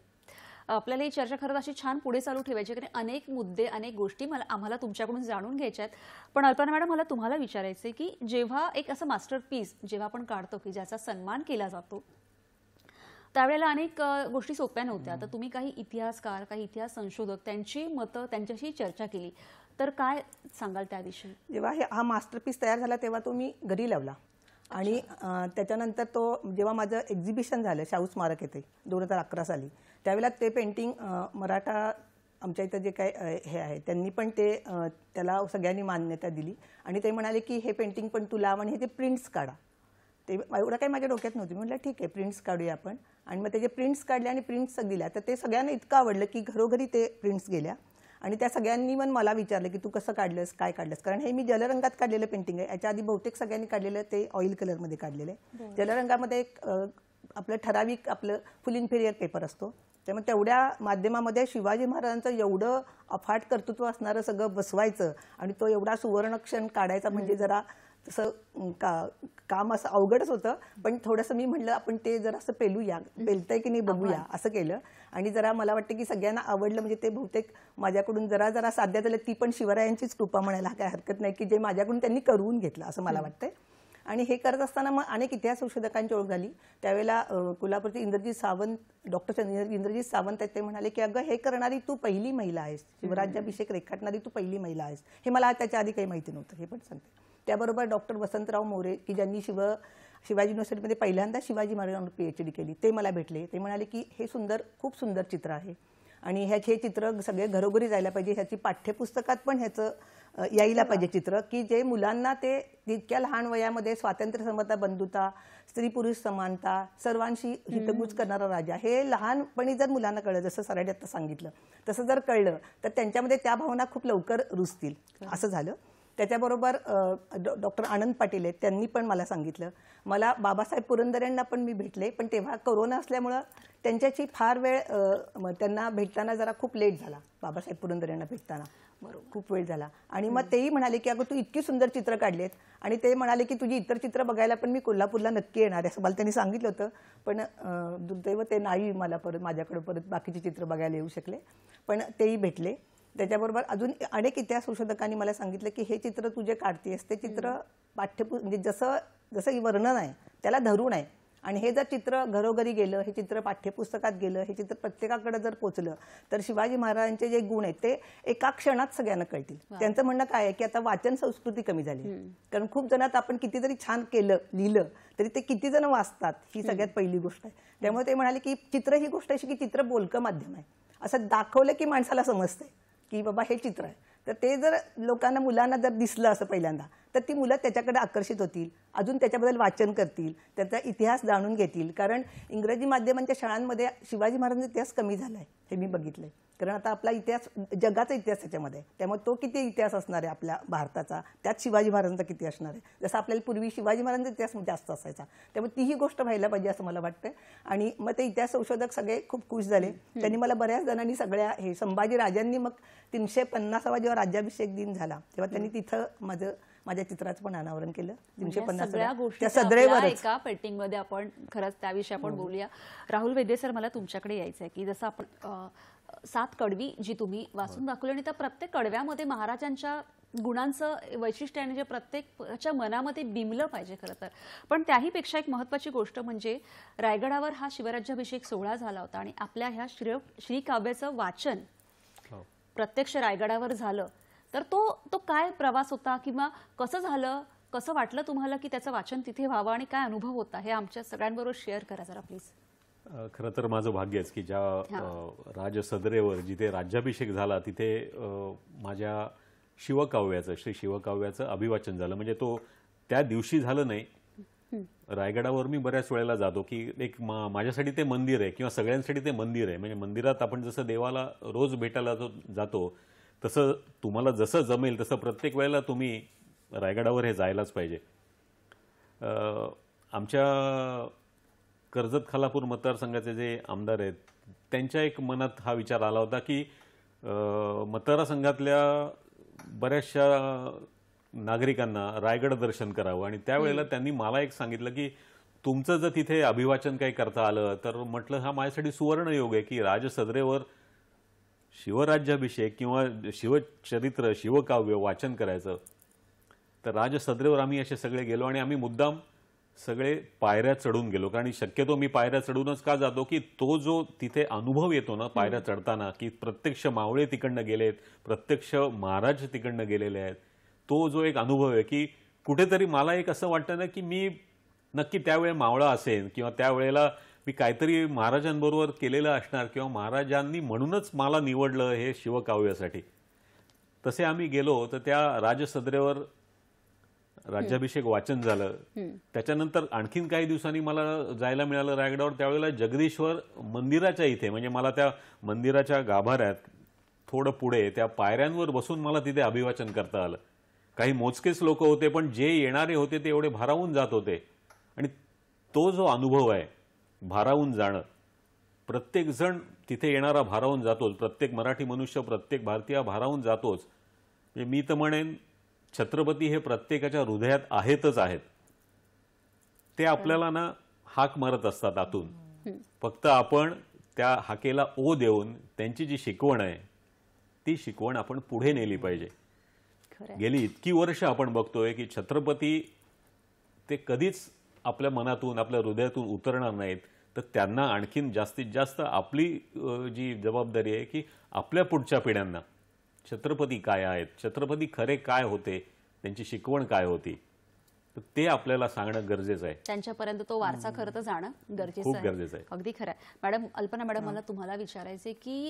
आपल्याला ही चर्चा खरंच अशी छान पुढे चालू ठेवायची, कारण अनेक मुद्दे, अनेक गोष्टी आम्हाला तुमच्याकडून जाणून घ्यायच्या आहेत. पण अल्पना मॅडम, मला तुम्हाला विचारायचं आहे की जेव्हा एक असं मास्टरपीस जेव्हा आपण काढतो की ज्याचा सन्मान केला जातो, त्यावेळेला अनेक गोष्टी सोप्या नव्हत्या. तर तुम्ही काही इतिहासकार, काही इतिहास संशोधक, त्यांची मतं, त्यांच्याशी चर्चा केली, तर काय सांगाल त्याविषयी? जेव्हा हा मास्टरपीस तयार झाला तेव्हा तो मी घरी लावला, आणि त्याच्यानंतर तो जेव्हा माझं एक्झिबिशन झालं शाहू स्मारक येथे 2011 साली, त्यावेळेला ते पेंटिंग मराठा आमच्या इथं जे काय हे आहे त्यांनी पण ते त्याला सगळ्यांनी मान्यता दिली आणि ते म्हणाले की हे पेंटिंग पण तू लाव आणि हे ते प्रिंट्स काढा. ते एवढं काही माझ्या डोक्यात नव्हतं. मी म्हटलं ठीक आहे प्रिंट्स काढूया आपण. आणि मग त्याचे प्रिंट्स काढले आणि प्रिंट्स दिल्या. तर ते सगळ्यांना इतकं आवडलं की घरोघरी ते प्रिंट्स गेल्या आणि त्या सगळ्यांनी पण मला विचारलं की तू कसं काढलंस, काय काढलंस. कारण हे मी जलरंगात काढलेलं पेंटिंग आहे. याच्या आधी बहुतेक सगळ्यांनी काढलेलं ते ऑइल कलरमध्ये काढलेलं आहे. जलरंगामध्ये एक आपलं ठराविक आपलं फुल इन्फिरियर पेपर असतो. त्यामुळे तेवढ्या माध्यमामध्ये शिवाजी महाराजांचं एवढं अफाट कर्तृत्व असणारं सगळं बसवायचं आणि तो एवढा सुवर्ण क्षण काढायचा म्हणजे जरा तसं काम असं अवघडच होतं. पण थोडंसं मी म्हटलं आपण ते जरा असं पेलूया, पेलतंय की नाही बघूया असं केलं आणि जरा मला वाटतं की सगळ्यांना आवडलं. म्हणजे ते बहुतेक माझ्याकडून जरा जरा साध्य झालं. ती पण शिवरायांचीच कृपा म्हणायला काय हरकत नाही की जे माझ्याकडून त्यांनी करून घेतलं असं मला वाटतंय. आणि हे करत असताना मग अनेक इतिहास संशोधकांची ओळख झाली. त्यावेळेला कोल्हापूरचे इंद्रजीत सावंत, डॉक्टर इंद्रजीत सावंत आहेत, ते म्हणाले की अगं हे करणारी तू पहिली महिला आहेस, शिवराज्याभिषेक रेखाटणारी तू पहिली महिला आहेस. हे मला त्याच्या आधी काही माहिती नव्हतं, हे पण सांगते. त्याबरोबर डॉक्टर वसंतराव मोरे की ज्यांनी शिवाजी युनिव्हर्सिटीमध्ये पहिल्यांदा शिवाजी महाराजांवर PhD केली, ते मला भेटले. ते म्हणाले की हे खूप सुंदर चित्र आहे आणि ह्याचे चित्र सगळे घरोघरी जायला पाहिजे. ह्याची पाठ्यपुस्तकात पण ह्याचं यायला पाहिजे चित्र, की जे मुलांना ते तितक्या लहान वयामध्ये स्वातंत्र्य, समता, बंधुता, स्त्री पुरुष समानता, सर्वांशी हितगुज करणारा राजा हे लहानपणी जर मुलांना कळलं, जसं सरांनी आता सांगितलं तसं जर कळलं तर त्यांच्यामध्ये त्या भावना खूप लवकर रुजतील असं झालं. त्याच्याबरोबर डॉक्टर आनंद पाटील आहेत, त्यांनी पण मला सांगितलं. मला बाबासाहेब पुरंदरेंना पण मी भेटले, पण तेव्हा कोरोना असल्यामुळं त्यांच्याची फार वेळ त्यांना भेटताना जरा खूप लेट झाला. बाबासाहेब पुरंदरेंना भेटताना खूप वेळ झाला आणि मग तेही म्हणाले की अगं तू इतकी सुंदर चित्र काढलीत आणि ते म्हणाले की तुझी इतर चित्र बघायला पण मी कोल्हापूरला नक्की येणार आहे असं मला त्यांनी सांगितलं होतं. पण दुर्दैव ते नाही मला माझ्याकडे परत बाकीची चित्र बघायला येऊ शकले, पण तेही भेटले. त्याच्याबरोबर अजून अनेक इतिहास संशोधकांनी मला सांगितलं की हे चित्र तू जे काढतेस ते चित्र म्हणजे जसं वर्णन आहे त्याला धरून आहे आणि हे जर चित्र घरोघरी गेलं, हे चित्र पाठ्यपुस्तकात गेलं, हे चित्र प्रत्येकाकडे जर पोचलं तर शिवाजी महाराजांचे जे गुण आहेत ते एका क्षणात सगळ्यांना कळतील. त्यांचं म्हणणं काय आहे की आता वाचन संस्कृती कमी झाली, कारण खूप जणात आपण किती जरी छान लिहिलं तरी ते किती जण वाचतात ही सगळ्यात पहिली गोष्ट आहे. त्यामुळे ते म्हणाले की चित्र ही गोष्ट अशी की चित्र बोलकं माध्यम आहे. असं दाखवलं की माणसाला समजतंय की बाबा हे चित्र आहे. तर ते जर लोकांना, मुलांना जर दिसलं असं पहिल्यांदा, तर ती मुलं त्याच्याकडे आकर्षित होतील, अजून त्याच्याबद्दल वाचन करतील, त्याचा इतिहास जाणून घेतील. कारण इंग्रजी माध्यमांच्या शाळांमध्ये शिवाजी महाराजांचा इतिहास कमी झाला आहे हे मी बघितलंय. कारण आता आपला इतिहास जगाचा इतिहास त्याच्यामध्ये आहे, त्यामुळे तो किती इतिहास असणार आहे आपल्या भारताचा, त्यात शिवाजी महाराजांचा किती असणार आहे. जसं आपल्याला पूर्वी शिवाजी महाराजांचा इतिहास जास्त असायचा, त्यामुळे तीही गोष्ट व्हायला पाहिजे असं मला वाटतं. आणि मग ते इतिहास संशोधक सगळे खूप खुश झाले. त्यांनी मला बऱ्याच जणांनी सगळ्या हे संभाजी राजांनी मग 350वा जेव्हा राज्याभिषेक दिन झाला तेव्हा त्यांनी तिथं माझ्या चित्राचं पण अनावरण केलं. 350 सदैव एका पेंटिंग मध्ये आपण खरंच त्याविषयी आपण बोलूया. राहुल वैद्य सर, मला तुमच्याकडे यायचं आहे की जसं आपण 7 कडवी जी तुम्ही वाचून दाखवली आणि त्या प्रत्येक कडव्यामध्ये महाराजांच्या गुणांचं वैशिष्ट्य आहे जे प्रत्येकाच्या मनामध्ये बिंबलं पाहिजे खरं तर. पण त्याही पेक्षा एक महत्त्वाची गोष्ट म्हणजे रायगडावर हा शिवराज्याभिषेक सोहळा झाला होता आणि आपल्या ह्या श्रीकाव्याचं वाचन प्रत्यक्ष रायगडावर झालं. तर तो काय प्रवास होता किंवा कसं झालं, कसं वाटलं तुम्हाला की त्याचं वाचन तिथे व्हावं आणि काय अनुभव होता हे आमच्या सगळ्यांबरोबर शेअर करा जरा प्लीज. खरं तर माझं भाग्यच की ज्या राजसदरेवर जिथे राज्याभिषेक झाला तिथे माझ्या श्री शिवकाव्याचं अभिवाचन झालं. म्हणजे तो त्या दिवशी झालं नाही. रायगडावर मी बऱ्याच वेळेला जातो की एक माझ्यासाठी ते मंदिर आहे किंवा सगळ्यांसाठी ते मंदिर आहे. म्हणजे मंदिरात आपण जसं देवाला रोज भेटायला जातो तसं तुम्हाला जसं जमेल तसं प्रत्येक वेळेला तुम्ही रायगडावर हे जायलाच पाहिजे. आमच्या कर्जत खालापूर मतदारसंघाचे जे आमदार आहेत त्यांच्या एक मनात हा विचार आला होता की मतदारसंघातल्या बऱ्याचशा नागरिकांना रायगड दर्शन करावं. आणि त्यावेळेला त्यांनी मला एक सांगितलं की तुमचं जर तिथे अभिवाचन काही करता आलं तर म्हटलं हा माझ्यासाठी सुवर्ण योग आहे की राजसदरेवर शिवराज्याभिषेक किंवा शिवचरित्र, शिवकाव्य वाचन करायचं. तर राजसदरेवर आम्ही असे सगळे गेलो आणि आम्ही मुद्दाम सगळे पायऱ्या चढून गेलो. कारण शक्यतो मी पायऱ्या चढूनच का जातो की तो जो तिथे अनुभव येतो ना पायऱ्या चढताना, की प्रत्यक्ष मावळे तिकडनं गेलेत, प्रत्यक्ष महाराज तिकडनं गेलेले आहेत, तो जो एक अनुभव आहे की कुठेतरी मला एक असं वाटतं ना की मी नक्की त्यावेळी मावळा असेल किंवा त्यावेळेला मी काहीतरी महाराजांबरोबर केलेलं असणार किंवा महाराजांनी म्हणूनच मला निवडलं हे शिवकाव्यासाठी. तसे आम्ही गेलो तर त्या राजसदरेवर राज्याभिषेक वाचन झालं. त्याच्यानंतर आणखीन काही दिवसांनी मला जायला मिळालं रायगडावर. त्यावेळेला जगदीश्वर मंदिराच्या इथे म्हणजे मला त्या मंदिराच्या गाभाऱ्यात थोडं पुढे त्या पायऱ्यांवर बसून मला तिथे अभिवाचन करता आलं. काही मोजकेच लोक होते पण जे येणारे होते ते एवढे भारावून जात होते. आणि तो जो अनुभव आहे भारावून जाणं, प्रत्येक जण तिथे येणारा भारावून जातोच, प्रत्येक मराठी मनुष्य प्रत्येक भारतीय भारावून जातोच. म्हणजे मी तर म्हणेन छत्रपती हे प्रत्येकाच्या हृदयात आहेतच आहेत. ते आपल्याला ना हाक मारत असतात आतून. फक्त आपण त्या हाकेला ओ देऊन त्यांची जी शिकवण आहे ती शिकवण आपण पुढे नेली पाहिजे. गेली इतकी वर्ष आपण बघतोय की छत्रपती ते कधीच आपल्या मनातून आपल्या हृदयातून उतरणार नाहीत. तर त्यांना आणखीन जास्तीत जास्त आपली जी जबाबदारी आहे की आपल्या पुढच्या पिढ्यांना छत्रपती काय आहेत, छत्रपती खरे काय होते, त्यांची शिकवण काय होती, तर ते आपल्याला सांगणं गरजेचं आहे. त्यांच्यापर्यंत तो वारसा खरं तर जाणं गरजेचं खूप आहे. गरजेचं आहे. अगदी खरं आहे. मॅडम अल्पना मॅडम, मला तुम्हाला विचारायचे की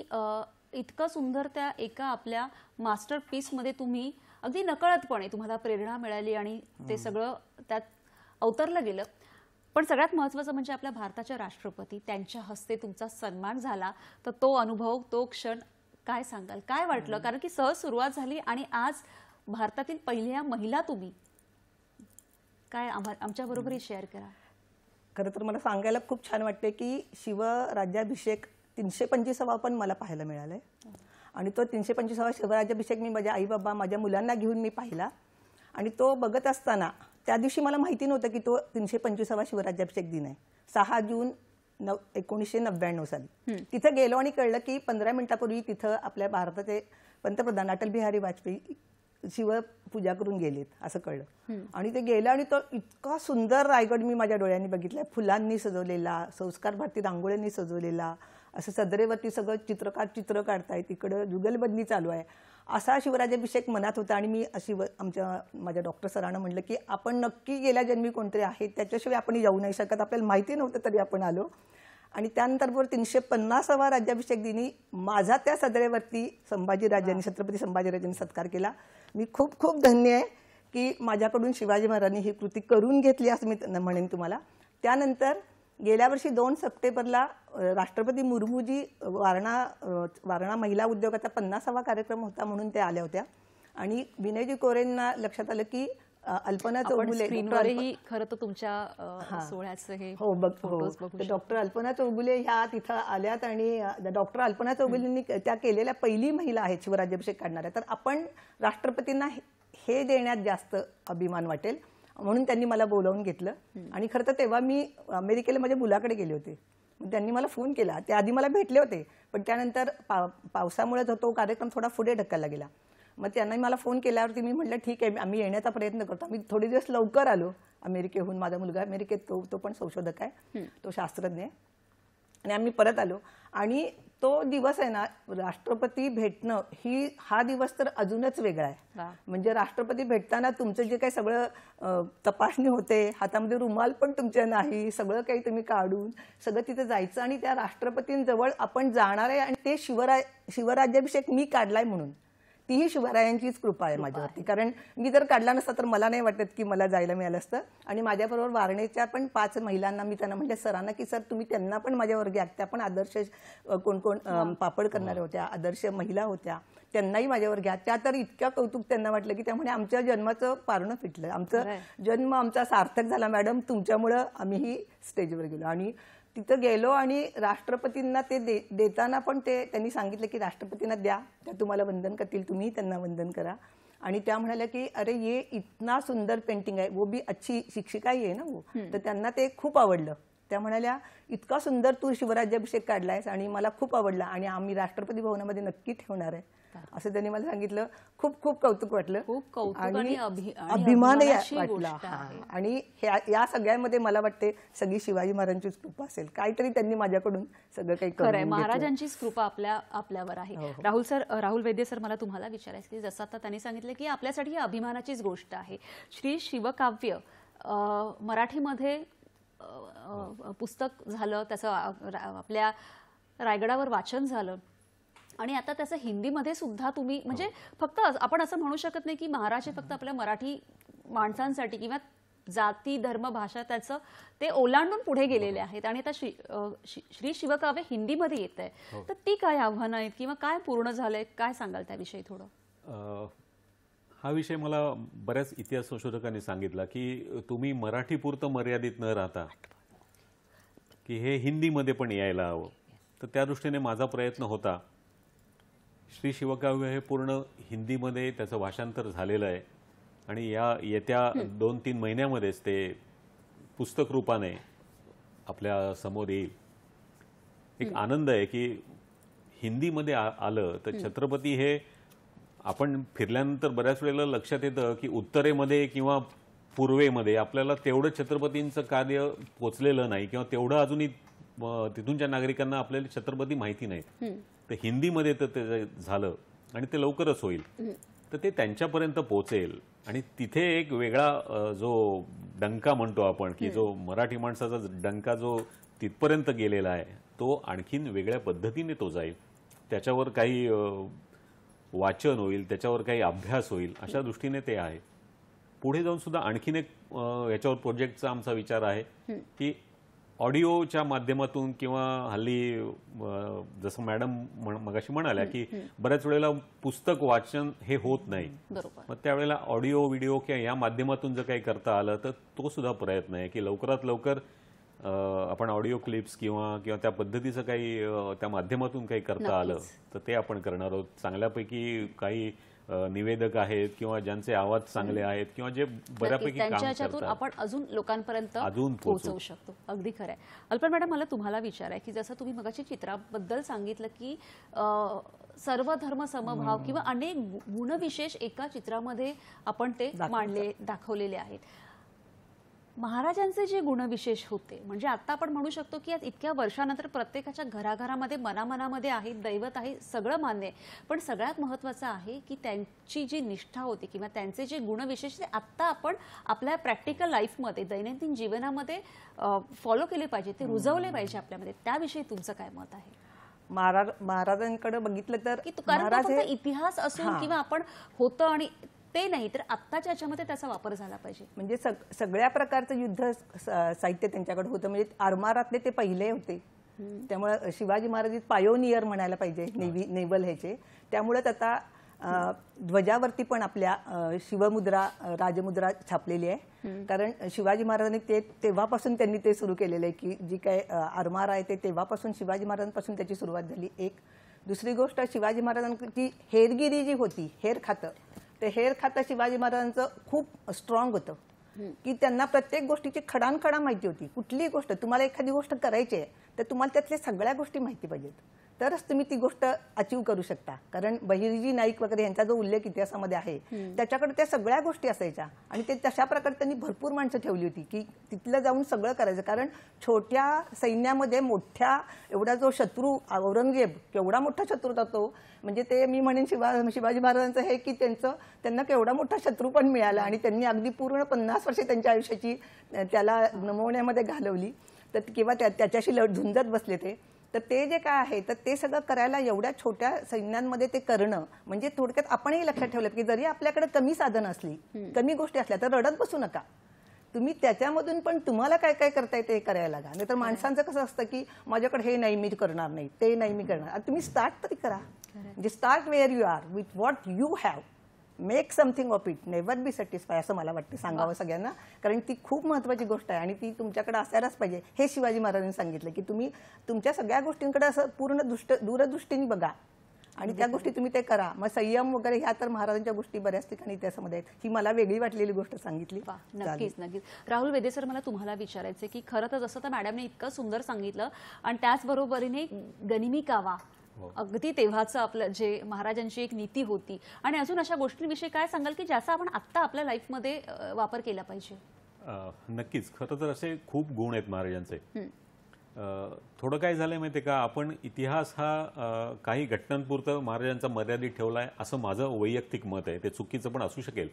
इतकं सुंदर त्या एका आपल्या मास्टरपीस मध्ये तुम्ही अगदी नकळतपणे तुम्हाला प्रेरणा मिळाली आणि ते सगळं त्यात अवतरलं गेलं. पण सगळ्यात महत्त्वाचं म्हणजे आपल्या भारताच्या राष्ट्रपती त्यांच्या हस्ते तुमचा सन्मान झाला. तर तो अनुभव, तो क्षण काय सांगाल, काय वाटलं? कारण की सहज सुरुवात झाली आणि आज भारतातील पहिल्या महिला तुम्ही. काय आमच्या बरोबरही शेअर करा. खरं तर मला सांगायला खूप छान वाटते की शिवराज्याभिषेक 325वा पण मला पाहायला मिळालाय. आणि तो 325वा शिवराज्याभिषेक मी माझ्या आई बाबा माझ्या मुलांना घेऊन मी पाहिला. आणि तो बघत असताना त्या दिवशी मला माहिती नव्हतं की तो 325वा शिवराज्याभिषेक दिन आहे. 6 जून 1999 साली तिथं गेलो आणि कळलं की 15 मिनिटापूर्वी तिथं आपल्या भारताचे पंतप्रधान अटल बिहारी वाजपेयी शिवपूजा करून गेलेत असं कळलं. आणि ते गेलं आणि तो इतका सुंदर रायगड मी माझ्या डोळ्यांनी बघितलाय. फुलांनी सजवलेला, संस्कार भारती रांगोळ्यांनी सजवलेला, असं सदरेवरती सगळं चित्रकार चित्र काढतायत, तिकडं जुगलबंदी चालू आहे, असा शिवराज्याभिषेक मनात होता. आणि मी अशी माझ्या डॉक्टर सरांना म्हटलं की आपण नक्की गेल्या जन्मी कोणतरी आहे, त्याच्याशिवाय आपण जाऊ नाही शकत. आपल्याला माहिती नव्हतं तरी आपण आलो. आणि त्यानंतर बरोबर 350वा राज्याभिषेक दिनी माझा त्या सदरेवरती संभाजीराजांनी, छत्रपती संभाजीराजांनी सत्कार केला. मी खूप खूप धन्य आहे की माझ्याकडून शिवाजी महाराजांनी ही कृती करून घेतली असं मी म्हणेन तुम्हाला. त्यानंतर गेल्या वर्षी 2 सप्टेंबरला राष्ट्रपती मुर्मूजी वारणा महिला उद्योगाचा 50वा कार्यक्रम होता म्हणून ते आल्या होत्या. आणि विनयजी कोरेंना लक्षात आलं की अल्पना चौगुले स्क्रीनवरही खरं तर तुमच्या सोहळ्याचं हे फोटोज बघू डॉक्टर अल्पना चौगुले ह्या तिथं आल्यात. आणि डॉक्टर अल्पना चौगुलेंनी त्या केलेल्या पहिली महिला आहेत शिवराज्याभिषेक काढणाऱ्या. तर आपण राष्ट्रपतींना हे देण्यात जास्त अभिमान वाटेल म्हणून त्यांनी मला बोलावून घेतलं. आणि खरं तर तेव्हा मी अमेरिकेला माझ्या मुलाकडे गेले होते. त्यांनी मला फोन केला. ते आधी मला भेटले होते पण त्यानंतर पावसामुळे तो कार्यक्रम थोडा पुढे ढकलला गेला. मग त्यांनी मला फोन केल्यावरती मी म्हटलं ठीक आहे, आम्ही येण्याचा प्रयत्न करतो. आम्ही थोडे दिवस लवकर आलो अमेरिकेहून. माझा मुलगा अमेरिकेत, तो पण संशोधक आहे, तो शास्त्रज्ञ आहे. आणि आम्ही परत आलो. आणि तो दिवस आहे ना, राष्ट्रपती भेटणं हा दिवस तर अजूनच वेगळा आहे. म्हणजे राष्ट्रपती भेटताना तुमचं जे काही सगळं तपासणी होते, हातामध्ये रुमाल पण तुमच्या नाही, सगळं काही तुम्ही काढून सगळं तिथे जायचं आणि त्या राष्ट्रपतींजवळ आपण जाणार आहे. आणि ते शिवराज्याभिषेक मी काढलाय म्हणून तीही शिवरायांचीच कृपा आहे माझ्यावरती. कारण मी जर काढला नसता तर मला नाही वाटत की मला जायला मिळालं असतं. आणि माझ्याबरोबर वारणेच्या पण 5 महिलांना मी त्यांना म्हटलं सरांना की सर तुम्ही त्यांना पण माझ्यावर घ्या. त्या पण आदर्श कोण पापड करणाऱ्या होत्या, आदर्श महिला होत्या, त्यांनाही माझ्यावर घ्या. त्या तर इतक्या कौतुक त्यांना वाटलं की त्यामुळे आमच्या जन्माचं पारणं फिटलं, आमचं जन्म आमचा सार्थक झाला मॅडम, तुमच्यामुळं आम्हीही स्टेजवर गेलो. आणि तिथं गेलो आणि राष्ट्रपतींना ते देताना पण त्यांनी सांगितलं की राष्ट्रपतींना द्या, त्या तुम्हाला वंदन करतील, तुम्ही त्यांना वंदन करा. आणि त्या म्हणाल्या की अरे ये इतना सुंदर पेंटिंग आहे, वो भी अच्छी शिक्षिका ही आहे ना वो. तर त्यांना ते खूप आवडलं. त्या म्हणाल्या इतका सुंदर तू शिवराज्याभिषेक काढलायस आणि मला खूप आवडला आणि आम्ही राष्ट्रपती भवनामध्ये नक्की ठेवणार आहे असं त्यांनी मला सांगितलं. खूप खूप कौतुक वाटलं, खूप कौतुक आणि अभिमान वाटला. आणि या सगळ्यामध्ये मला वाटते सगळी शिवाजी महाराजांचीच कृपा असेल. काहीतरी त्यांनी माझ्याकडून सगळं काही करून महाराजांचीच कृपा आपल्यावर आहे. राहुल वैद्य सर, मला तुम्हाला विचारायचं की जसं आता त्यांनी सांगितलं की आपल्यासाठी ही अभिमानाचीच गोष्ट आहे. श्री शिवकाव्य मराठीमध्ये पुस्तक झालं, त्याचं आपल्या रायगडावर वाचन झालं आणि आता त्याचं हिंदीमध्ये सुद्धा तुम्ही म्हणजे फक्त आपण असं म्हणू शकत नाही की महाराज हे फक्त आपल्या मराठी माणसांसाठी किंवा जाती धर्म भाषा त्याचं ते ओलांडून पुढे गेलेले आहेत आणि आता श्री शिवकाव्य हिंदीमध्ये येत आहे. तर ती काय आव्हानं आहेत किंवा काय पूर्ण झालंय, काय सांगाल त्याविषयी थोडं? हा विषय मला बऱ्याच इतिहास संशोधकांनी सांगितला की तुम्ही मराठीपुरतं मर्यादित न राहता की हे हिंदीमध्ये पण यायला हवं. तर त्या दृष्टीने माझा प्रयत्न होता. श्री शिवकाव्य हे पूर्ण हिंदीमध्ये त्याचं भाषांतर झालेलं आहे आणि या येत्या 2-3 महिन्यामध्येच ते पुस्तक रूपाने आपल्या समोर येईल. एक आनंद आहे की हिंदीमध्ये आलं तर छत्रपती हे आपण फिरल्यानंतर बऱ्याच वेळेला लक्षात येतं की उत्तरेमध्ये किंवा पूर्वेमध्ये आपल्याला तेवढं छत्रपतींचं कार्य पोचलेलं नाही किंवा तेवढं अजूनही तिथूनच्या नागरिकांना आपल्याला छत्रपती माहिती नाहीत. तर हिंदीमध्ये तर ते झालं आणि ते लवकरच होईल. तर ते त्यांच्यापर्यंत पोहोचेल आणि तिथे एक वेगळा जो डंका म्हणतो आपण की जो मराठी माणसाचा डंका जो तिथपर्यंत गेलेला आहे तो आणखीन वेगळ्या पद्धतीने तो जाईल. त्याच्यावर काही वाचन होईल, त्याच्यावर काही अभ्यास होईल, अशा दृष्टीने ते आहे. पुढे जाऊन सुद्धा आणखीन एक याच्यावर प्रोजेक्टचा आमचा विचार आहे की ऑडिओच्या माध्यमातून किंवा हल्ली जसं मॅडम मगाशी म्हणाल्या की बऱ्याच वेळेला पुस्तक वाचन हे होत नाही. मग त्यावेळेला ऑडिओ व्हिडिओ किंवा या माध्यमातून जर काही करता आलं तर तो सुद्धा प्रयत्न आहे की लवकरात लवकर आपण ऑडिओ क्लिप्स किंवा त्या पद्धतीचं काही त्या माध्यमातून काही करता आलं तर ते आपण करणार आहोत. चांगल्यापैकी काही निवेदक आहेत किंवा ज्यांचे आवाज चांगले आहेत किंवा जे बऱ्यापैकी काम करतात आपण अजून लोकांपर्यंत पोहोचवू शकतो. अगदी खरं आहे. अल्पना मॅडम, मला तुम्हाला विचार आहे की जसं तुम्ही मगाशी चित्राबद्दल सांगितलं की सर्व धर्म समभाव किंवा अनेक गुणविशेष एका चित्रामध्ये आपण ते दाखवलेले आहेत. महाराजांचे जे गुणविशेष होते म्हणजे आता आपण म्हणू शकतो की आज इतक्या वर्षानंतर प्रत्येकाच्या घराघरामध्ये मनामनामध्ये आहे, दैवत आहे, सगळं मान्य आहे. पण सगळ्यात महत्त्वाचं आहे की त्यांची जी निष्ठा होती किंवा त्यांचे जे गुणविशेष ते आत्ता आपण आपल्या प्रॅक्टिकल लाईफमध्ये दैनंदिन जीवनामध्ये फॉलो केले पाहिजे, ते रुजवले पाहिजे आपल्यामध्ये. त्याविषयी तुमचं काय मत आहे? महाराजांकडे बघितलं तर की कारण इतिहास असून किंवा आपण होतं आणि ते नाही तर आत्ताच्या याच्यामध्ये त्याचा वापर झाला पाहिजे. म्हणजे सगळ्या प्रकारचं युद्ध साहित्य त्यांच्याकडे होतं. म्हणजे आरमारातले ते पहिले होते. त्यामुळे शिवाजी महाराज पायोनियर म्हणायला पाहिजे नेव्हल ह्याचे. त्यामुळे आता ध्वजावरती पण आपल्या शिवमुद्रा राजमुद्रा छापलेली आहे. कारण शिवाजी महाराजांनी ते तेव्हापासून त्यांनी ते सुरू केलेलं आहे की जी काय आरमार आहे ते तेव्हापासून शिवाजी महाराजांपासून त्याची सुरुवात झाली. एक दुसरी गोष्ट, शिवाजी महाराजांची हेरगिरी जी होती, हेर खातं, ते हेर खातं शिवाजी महाराजांचं खूप स्ट्रॉंग होतं की त्यांना प्रत्येक गोष्टीची खडानखडा माहिती होती. कुठलीही गोष्ट तुम्हाला एखादी गोष्ट करायची आहे तर तुम्हाला त्यातल्या सगळ्या गोष्टी माहिती पाहिजेत, तरच तुम्ही ती गोष्ट अचीव करू शकता. कारण बहिर्जी नाईक वगैरे यांचा जो उल्लेख इतिहासामध्ये आहे त्याच्याकडे त्या सगळ्या गोष्टी असायच्या आणि ते तशा प्रकारे त्यांनी भरपूर माणसं ठेवली होती की तिथलं जाऊन सगळं करायचं. कारण छोट्या सैन्यामध्ये मोठ्या एवढा जो शत्रू औरंगजेब केवढा मोठा शत्रू होता तो. म्हणजे ते मी म्हणेन शिवाजी महाराजांचं हे की त्यांना केवढा मोठा शत्रू पण मिळाला आणि त्यांनी अगदी पूर्ण 50 वर्षे त्यांच्या आयुष्याची त्याला नमवण्यामध्ये घालवली. तर किंवा त्याच्याशी झुंजत बसले तर ते जे काय आहे तर ते सगळं करायला एवढ्या छोट्या सैन्यांमध्ये ते करणं म्हणजे थोडक्यात आपणही लक्षात ठेवलं की जरी आपल्याकडे कमी साधनं असली, कमी गोष्टी असल्या तर रडत बसू नका. तुम्ही त्याच्यामधून पण तुम्हाला काय काय करता येते ते करायला लागा. नाहीतर माणसांचं कसं असतं की माझ्याकडे हे नाही मी करणार नाही, ते नाही मी करणार. तुम्ही स्टार्ट तरी करा. म्हणजे start where you are with what you have, make something of it, never be satisfy असं मला वाटतं सांगावं सगळ्यांना. कारण ती खूप महत्त्वाची गोष्ट आहे आणि ती तुमच्याकडे असायलाच पाहिजे. हे शिवाजी महाराजांनी सांगितलं की तुम्ही तुमच्या सगळ्या गोष्टींकडे असं पूर्ण दूरदृष्टीने बघा आणि त्या गोष्टी तुम्ही ते करा. मग संयम वगैरे ह्या तर महाराजांच्या गोष्टी बऱ्याच ठिकाणी इतिहासामध्ये आहेत. ही मला वेगळी वाटलेली गोष्ट सांगितली. नक्कीच नक्कीच. राहुल वेदे सर, मला तुम्हाला विचारायचं की खरं तर जसं तर मॅडमने इतकं सुंदर सांगितलं आणि त्याचबरोबरीने गनिमी कावा अगदी तेव्हाचं आपलं जे महाराजांची एक नीती होती आणि अजून अशा गोष्टींविषयी काय सांगाल की ज्याचा आपण आत्ता आपल्या लाईफमध्ये वापर केला पाहिजे? नक्कीच. खरं तर असे खूप गुण आहेत महाराजांचे. थोडं काय झालंय माहितीये का, आपण इतिहास हा काही घटनांपुरतं महाराजांचा मर्यादित ठेवलाय असं माझं वैयक्तिक मत आहे. ते चुकीचं पण असू शकेल.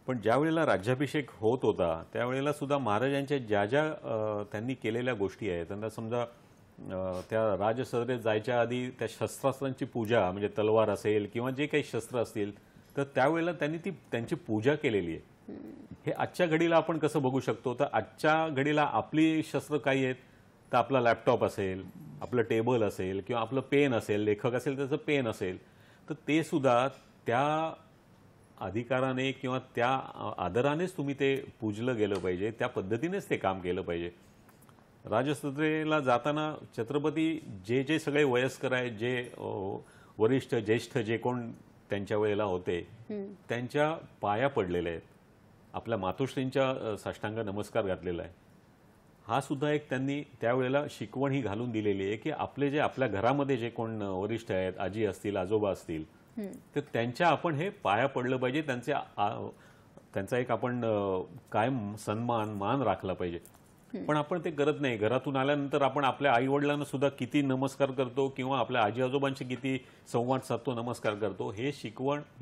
पण ज्या वेळेला राज्याभिषेक होत होता त्यावेळेला सुद्धा महाराजांच्या ज्या ज्या त्यांनी केलेल्या गोष्टी आहेत, त्यांना समजा त्या राजसदरेत जायच्या आधी त्या शस्त्रास्त्रांची पूजा, म्हणजे तलवार असेल किंवा जे काही शस्त्र असतील, तर त्यावेळेला त्यांनी त्यांची पूजा केलेली आहे. हे आजच्या घडीला आपण कसं बघू शकतो, तर आजच्या घडीला आपली शस्त्र काही आहेत, तर आपला लॅपटॉप असेल, आपलं टेबल असेल किंवा आपलं पेन असेल, लेखक असेल त्याचं पेन असेल, तर ते सुद्धा त्या अधिकाराने किंवा त्या आदरानेच तुम्ही ते पूजलं गेलं पाहिजे, त्या पद्धतीनेच ते काम केलं पाहिजे. राजसत्रेला जाताना छत्रपती जे जे सगळे वयस्कर आहेत, जे वरिष्ठ ज्येष्ठ जे कोण त्यांच्या वेळेला होते, त्यांच्या पाया पडलेले आहेत, आपल्या मातोश्रींच्या साष्टांग नमस्कार घातलेला आहे. हा सुद्धा एक त्यांनी त्यावेळेला शिकवण ही घालून दिलेली आहे की आपले जे आपल्या घरामध्ये जे कोण वरिष्ठ आहेत, आजी असतील, आजोबा असतील, तर त्यांच्या आपण हे पाया पडलं पाहिजे, त्यांचा एक आपण कायम सन्मान मान राखला पाहिजे. पण आपण ते करत नाही. घरातून आल्यानंतर आपण आपल्या आई वडिलांना सुद्धा किती नमस्कार करतो किंवा आपल्या आजी आजोबांशी किती संवाद साधतो, नमस्कार करतो, ही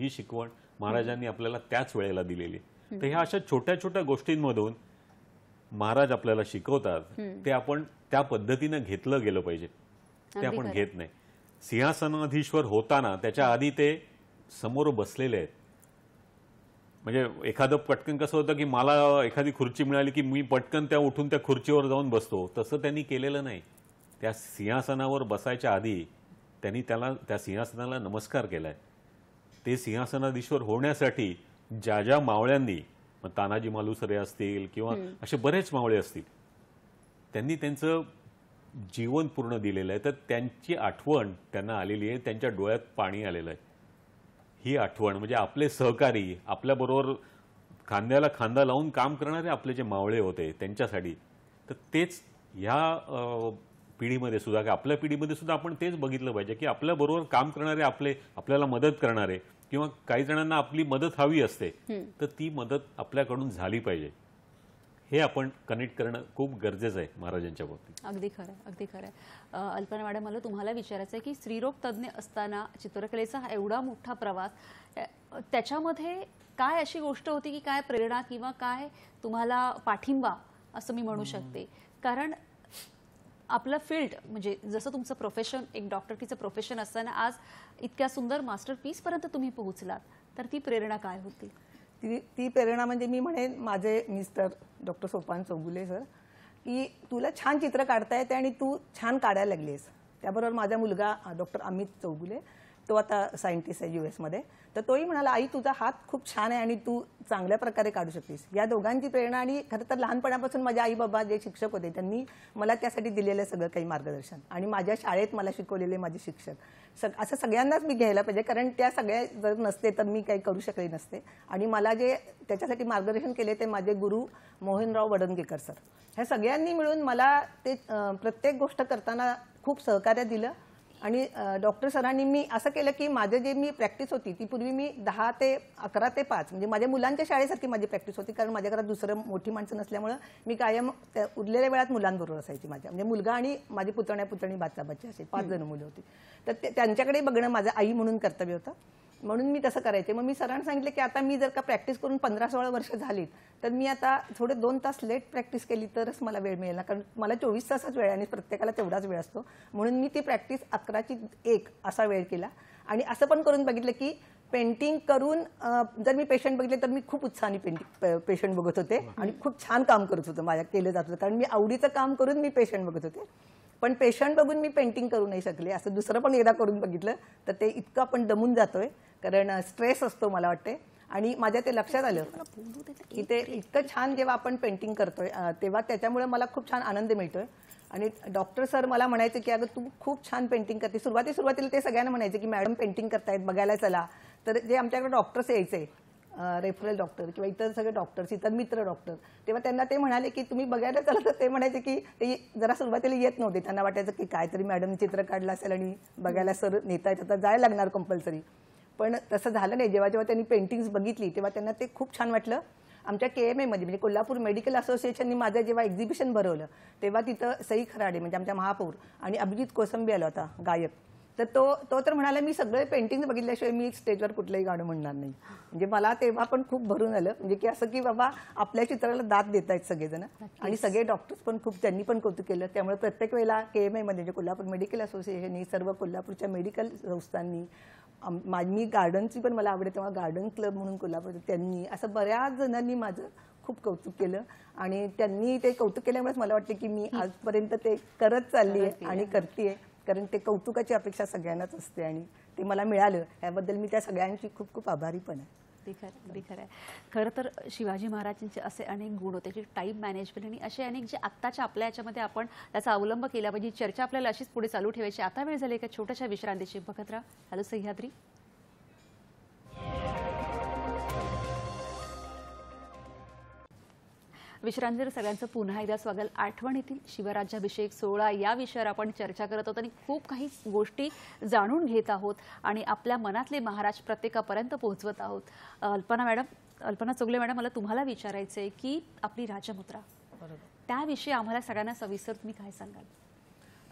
शिकवण महाराजांनी आपल्याला त्याच वेळेला दिलेली. तर ह्या अशा छोट्या छोट्या गोष्टींमधून महाराज आपल्याला शिकवतात, ते आपण त्या पद्धतीनं घेतलं गेलं पाहिजे. ते आपण घेत नाही. सिंहासनाधीश्वर होताना त्याच्या आधी ते समोर बसलेले आहेत. म्हणजे एखादं पटकन कसं होतं की मला एखादी खुर्ची मिळाली की मी पटकन उठून त्या खुर्चीवर जाऊन बसतो, तसं त्यांनी केलेलं नाही. त्या सिंहासनावर बसायच्या आधी त्यांनी त्या सिंहासनाला नमस्कार केलाय. ते सिंहासनाधीश्वर होण्यासाठी ज्या ज्या मावळ्यांनी, तानाजी मालुसरे असतील किंवा असे बरेच मावळे असतील, त्यांनी त्यांचं जीवन पूर्ण दिलेलं आहे, तर त्यांची आठवण त्यांना आलेली आहे, त्यांच्या डोळ्यात पाणी आलेलं आहे. ही आठवण म्हणजे आपले सहकारी, आपल्याबरोबर खांद्याला खांदा लावून काम करणारे आपले जे मावळे होते त्यांच्यासाठी, तर तेच ह्या पिढीमध्ये सुद्धा, की आपल्या पिढीमध्ये सुद्धा आपण तेच बघितलं पाहिजे की आपल्याबरोबर काम करणारे, आपल्याला मदत करणारे किंवा काही जणांना आपली मदत हवी असते, तर ती मदत आपल्याकडून झाली पाहिजे. हे आपण कनेक्ट करणं खूप गरजेचं आहे महाराजांच्या बाबतीत. अगदी खरं, अगदी खरं. अल्पना मॅडम, मला तुम्हाला विचारायचं आहे की स्त्रीरोग तज्ज्ञ असताना चित्रकलेचा हा एवढा मोठा प्रवास, त्याच्यामध्ये काय अशी गोष्ट होती की काय प्रेरणा किंवा काय तुम्हाला पाठिंबा असं मी म्हणू शकते? कारण आपलं फील्ड म्हणजे जसं तुमचं प्रोफेशन, एक डॉक्टरकीचं प्रोफेशन असताना आज इतक्या सुंदर मास्टरपीसपर्यंत तुम्ही पोहोचलात, तर ती प्रेरणा काय होती? ती प्रेरणा म्हणजे मी म्हणेन माझे mister doctor Sopan Chaugule sir, की तुला छान चित्र काढता येते आणि तू छान काढायला लागलीस. त्याबरोबर माझा मुलगा डॉक्टर अमित चौगुले, तो आता सायंटिस्ट आहे US मध्ये, तर तोही म्हणाला आई तुझा हात खूप छान आहे आणि तू चांगल्या प्रकारे काढू शकतेस. या दोघांची प्रेरणा, आणि खरं तर लहानपणापासून माझे आई बाबा जे शिक्षक होते त्यांनी मला त्यासाठी दिलेलं सगळं काही मार्गदर्शन, आणि माझ्या शाळेत मला शिकवलेले माझे शिक्षक, असं सगळ्यांनाच मी घ्यायला पाहिजे, कारण त्या सगळ्या जर नसते तर मी काही करू शकले नसते. आणि मला जे त्याच्यासाठी मार्गदर्शन केले ते माझे गुरु मोहनराव वडणगेकर सर. ह्या सगळ्यांनी मिळून मला ते प्रत्येक गोष्ट करताना खूप सहकार्य दिलं. आणि डॉक्टर सरांनी मी असं केलं की माझं जे मी प्रॅक्टिस होती ती पूर्वी मी 10 ते 11 ते 5 म्हणजे माझ्या मुलांच्या शाळेसारखी माझी प्रॅक्टिस होती, कारण माझ्या घरात दुसरं मोठी माणसं नसल्यामुळं मी कायम उरलेल्या वेळात मुलांबरोबर असायची. माझ्या म्हणजे मुलगा आणि माझी पुतणी बाचा असे 5 जण मुलं होती. तर त्यांच्याकडे बघणं माझं आई म्हणून कर्तव्य होतं, म्हणून मी तसं करायचे. मग मी सरांना सांगितलं की आता मी जर का प्रॅक्टिस करून 15-16 वर्ष झालीत तर मी आता थोडे 2 तास लेट प्रॅक्टिस केली तरच मला वेळ मिळेल ना, कारण मला 24 तासाच वेळ आहे आणि प्रत्येकाला तेवढाच वेळ असतो. म्हणून मी ती प्रॅक्टिस 11 ची 1 असा वेळ केला. आणि असं पण करून बघितलं की पेंटिंग करून जर मी पेशंट बघितले तर मी खूप उत्साहाने पेशंट बघत होते आणि खूप छान काम करत होतं, माझ्या केलं जात होतं, कारण मी आवडीचं काम करून मी पेशंट बघत होते. पण पेशंट बघून मी पेंटिंग करू नाही शकले. असं दुसरं पण एकदा करून बघितलं तर ते इतकं आपण दमून जातोय, कारण स्ट्रेस असतो मला वाटते. आणि माझ्या ते लक्षात आलं की ते इतकं छान जेव्हा आपण पेंटिंग करतोय तेव्हा त्याच्यामुळे मला खूप छान आनंद मिळतोय. आणि डॉक्टर सर मला म्हणायचे की अगं तू खूप छान पेंटिंग करते. सुरुवातीला ते सगळ्यांना म्हणायचे की मॅडम पेंटिंग करतायत, बघायला चला. तर जे आमच्याकडे डॉक्टर्स यायचे, रेफरल डॉक्टर किंवा इतर सगळे डॉक्टर्स, इतर मित्र डॉक्टर, तेव्हा त्यांना ते म्हणाले की तुम्ही बघायला चला. तर ते म्हणायचे की ते जरा सुरुवातीला येत नव्हते, त्यांना वाटायचं की काहीतरी मॅडम चित्र काढलं असेल आणि बघायला सर नेता येत, आता जायला लागणार कंपल्सरी. पण तसं झालं नाही. जेव्हा त्यांनी पेंटिंग्स बघितली तेव्हा त्यांना ते खूप छान वाटलं. आमच्या KMA मध्ये म्हणजे कोल्हापूर मेडिकल असोसिएशननी माझं जेव्हा एक्झिबिशन भरवलं तेव्हा तिथं सई खराडे म्हणजे आमच्या महापौर आणि अभिजित कोसंबी आला होता गायक. तर तो तर म्हणाला मी सगळे पेंटिंग बघितल्याशिवाय मी स्टेजवर कुठलंही गाणं म्हणणार नाही. म्हणजे मला तेव्हा पण खूप भरून आलं, म्हणजे की असं की बाबा आपल्या चित्राला दाद देत आहेत सगळेजण. आणि सगळे डॉक्टर्स पण खूप त्यांनी पण कौतुक केलं. त्यामुळे प्रत्येक वेळेला KMI मध्ये म्हणजे कोल्हापूर मेडिकल असोसिएशननी, सर्व कोल्हापूरच्या मेडिकल संस्थांनी, मी गार्डनची पण मला आवडते तेव्हा गार्डन क्लब म्हणून कोल्हापूर, त्यांनी असं बऱ्याच जणांनी माझं खूप कौतुक केलं. आणि त्यांनी ते कौतुक केल्यामुळेच मला वाटतं की मी आजपर्यंत ते करत चालली आहे आणि करते. कारण ते कौतुकाची अपेक्षा सगळ्यांनाच असते आणि ते मला मिळालं, याबद्दल मी त्या सगळ्यांची खूप खूप आभारी पण आहे. अगदी खरं आहे. खरं तर शिवाजी महाराजांचे असे अनेक गुण होते की टाईम मॅनेजमेंट आणि असे अनेक जे आत्ताच्या आपल्या याच्यामध्ये आपण त्याचा अवलंब केला पाहिजे. चर्चा आपल्याला अशीच पुढे चालू ठेवायची. आता वेळ झाली एका छोट्याशा विश्रांतीची. बघत राहा हॅलो सह्याद्री. विश्रांतीवर सगळ्यांचं पुन्हा एकदा स्वागत. आठवणीतील शिवराज्याभिषेक सोहळा या विषयावर आपण चर्चा करत आहोत आणि खूप काही गोष्टी जाणून घेत आहोत आणि आपल्या मनातले महाराज प्रत्येकापर्यंत पोहोचवत आहोत. अल्पना चोगले मॅडम, मला तुम्हाला विचारायचं आहे की आपली राजमुद्रा, त्याविषयी आम्हाला सगळ्यांना सविस्तर तुम्ही काय सांगाल?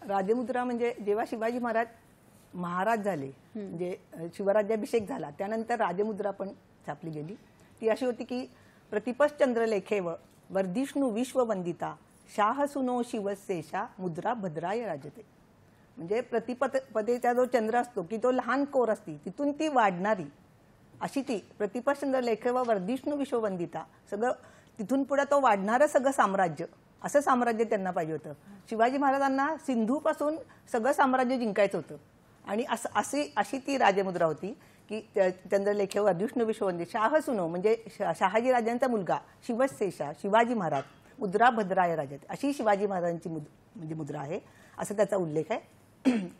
राजमुद्रा म्हणजे जेव्हा शिवाजी महाराज झाले, म्हणजे शिवराज्याभिषेक झाला, त्यानंतर राजमुद्रा पण छापली गेली. ती अशी होती की प्रतिपश्चंद्रलेखेव वर्धिष्णू विश्ववंदिता शाह सुनो शिवशेषा मुद्रा भद्राय राजते. म्हणजे प्रतिपदेचा जो चंद्र असतो की तो लहान कोर असती, तिथून ती वाढणारी अशी ती प्रतिपश्चंद्रलेखेव वर्धिष्णू विश्ववंदिता, सगळं तिथून पुढे तो वाढणारं सगळं साम्राज्य, असं साम्राज्य त्यांना पाहिजे होतं. शिवाजी महाराजांना सिंधूपासून सगळं साम्राज्य जिंकायचं होतं आणि अशी ती राजमुद्रा होती की चंद्रलेखेव वर्धिष्णू विश्ववंदित शाह सुनो, म्हणजे शहाजी राजांचा मुलगा शिवशेषा शिवाजी महाराज मुद्रा भद्राय राजते, अशी शिवाजी महाराजांची म्हणजे मुद्रा आहे, असं त्याचा उल्लेख आहे.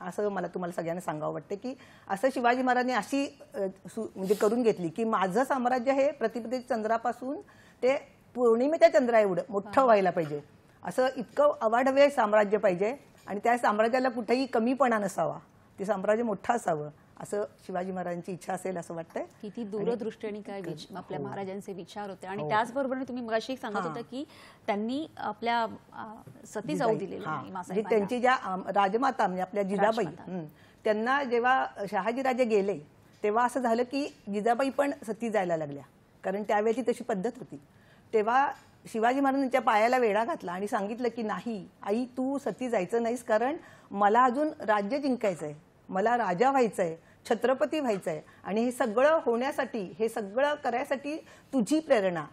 असं मला तुम्हाला सगळ्यांना सांगावं वाटतं की असं शिवाजी महाराजांनी अशी म्हणजे करून घेतली की माझं साम्राज्य हे प्रतिपदेच्या चंद्रापासून ते पौर्णिमेच्या चंद्रा एवढं मोठं व्हायला पाहिजे, असं इतकं अवाढव्य साम्राज्य पाहिजे आणि त्या साम्राज्याला कुठेही कमीपणा नसावा, ते साम्राज्य मोठं असावं, असं शिवाजी महाराजांची इच्छा असेल असं वाटतंय. किती दूरदृष्टी आणि काय आपल्या महाराजांचे विचार होते. आणि त्याचबरोबर तुम्ही मगाशी एक सांगत होता की त्यांनी आपल्या सती जाऊ दिलेली म्हणजे त्यांची ज्या राजमाता म्हणजे आपल्या जिजाबाई, त्यांना जेव्हा शहाजी राजे गेले तेव्हा असं झालं की जिजाबाई पण सती जायला लागल्या, कारण त्यावेळी तशी पद्धत होती. तेव्हा शिवाजी महाराजांच्या पायाला वेढा घातला आणि सांगितलं की नाही आई, तू सती जायचं नाहीस, कारण मला अजून राज्य जिंकायचंय, मला राजा व्हायचंय, छत्रपती व्हायचंय आणि हे सगळं होण्यासाठी, हे सगळं करायसाठी तुझी प्रेरणा,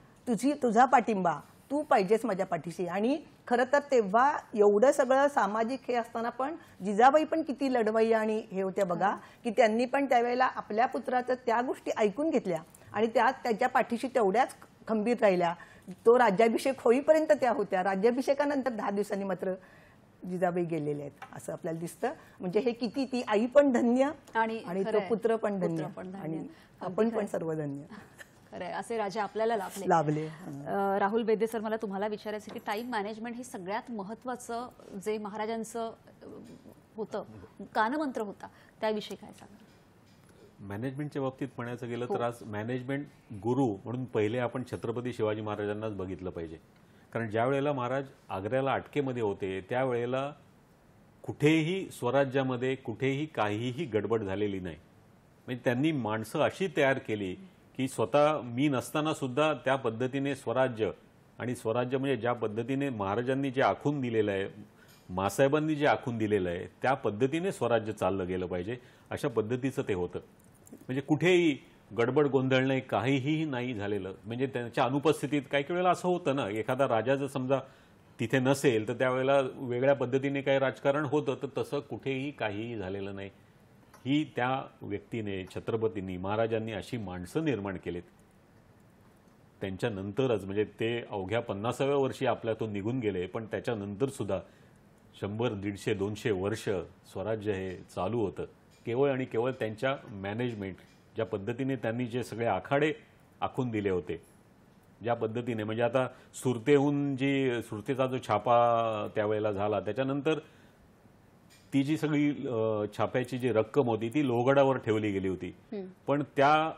तुझा पाठिंबा, तू पाहिजेस माझ्या पाठीशी. आणि खरं तर तेव्हा एवढं सगळं सामाजिक हे असताना पण जिजाबाई पण किती लढवई आणि हे होत्या बघा, की त्यांनी पण त्यावेळेला आपल्या पुत्राचं त्या गोष्टी ऐकून घेतल्या आणि त्याच्या पाठीशी तेवढ्याच खंबीर राहिल्या. तो राज्याभिषेक होईपर्यंत त्या होत्या. राज्याभिषेकानंतर 10 दिवसांनी मात्र जिजाबाई गेलेले आहेत असं आपल्याला दिसतं. म्हणजे हे किती, ती आई पण धन्य आणि तो पुत्र पण धन्य आणि आपण पण सर्व धन्य. खरंय, असे राजे आपल्याला लाभले. राहुल बेदे सर, मला तुम्हाला विचारायचं की टाइम मॅनेजमेंट हे सगळ्यात महत्वाचं जे महाराजांचं होतं, कानमंत्र होता, त्याविषयी काय सांगा? मॅनेजमेंटच्या बाबतीत म्हणायचं गेलं तर आज मॅनेजमेंट गुरु म्हणून पहिले आपण छत्रपती शिवाजी महाराजांनाच बघितलं पाहिजे. कारण ज्या वेळेला महाराज आग्र्याला अटकेमध्ये होते त्यावेळेला कुठेही स्वराज्यामध्ये कुठेही काहीही गडबड झालेली नाही. म्हणजे त्यांनी माणसं अशी तयार केली की स्वतः मी नसताना सुद्धा त्या पद्धतीने स्वराज्य, आणि स्वराज्य म्हणजे ज्या पद्धतीने महाराजांनी जे आखून दिलेलं आहे, मासाहेबांनी जे आखून दिलेलं आहे, त्या पद्धतीने स्वराज्य चाललं गेलं पाहिजे, अशा पद्धतीचं ते होतं. म्हणजे कुठेही गडबड गोंधळ नाही, काहीही नाही झालेलं. म्हणजे त्यांच्या अनुपस्थितीत काही वेळेला असं होतं ना, एखादा राजा जर समजा तिथे नसेल तर त्यावेळेला वेगळ्या पद्धतीने काही राजकारण होतं, तर तसं कुठेही काहीही झालेलं नाही. ही त्या व्यक्तीने, छत्रपतींनी, महाराजांनी अशी माणसं निर्माण केलीत. त्यांच्यानंतरच म्हणजे ते अवघ्या 50व्या वर्षी आपल्यातून निघून गेले, पण त्याच्यानंतर सुद्धा 100, 150, 200 वर्ष स्वराज्य हे चालू होतं केवळ आणि केवळ त्यांच्या मॅनेजमेंट, ज्या पद्धतीने त्यांनी जे सगळे आखाडे आखून दिले होते, ज्या पद्धतीने. म्हणजे आता सुरतेचा जो छापा त्यावेळेला झाला, त्याच्यानंतर ती जी सगळी छाप्याची जी रक्कम होती ती लोहगडावर ठेवली गेली होती, पण त्या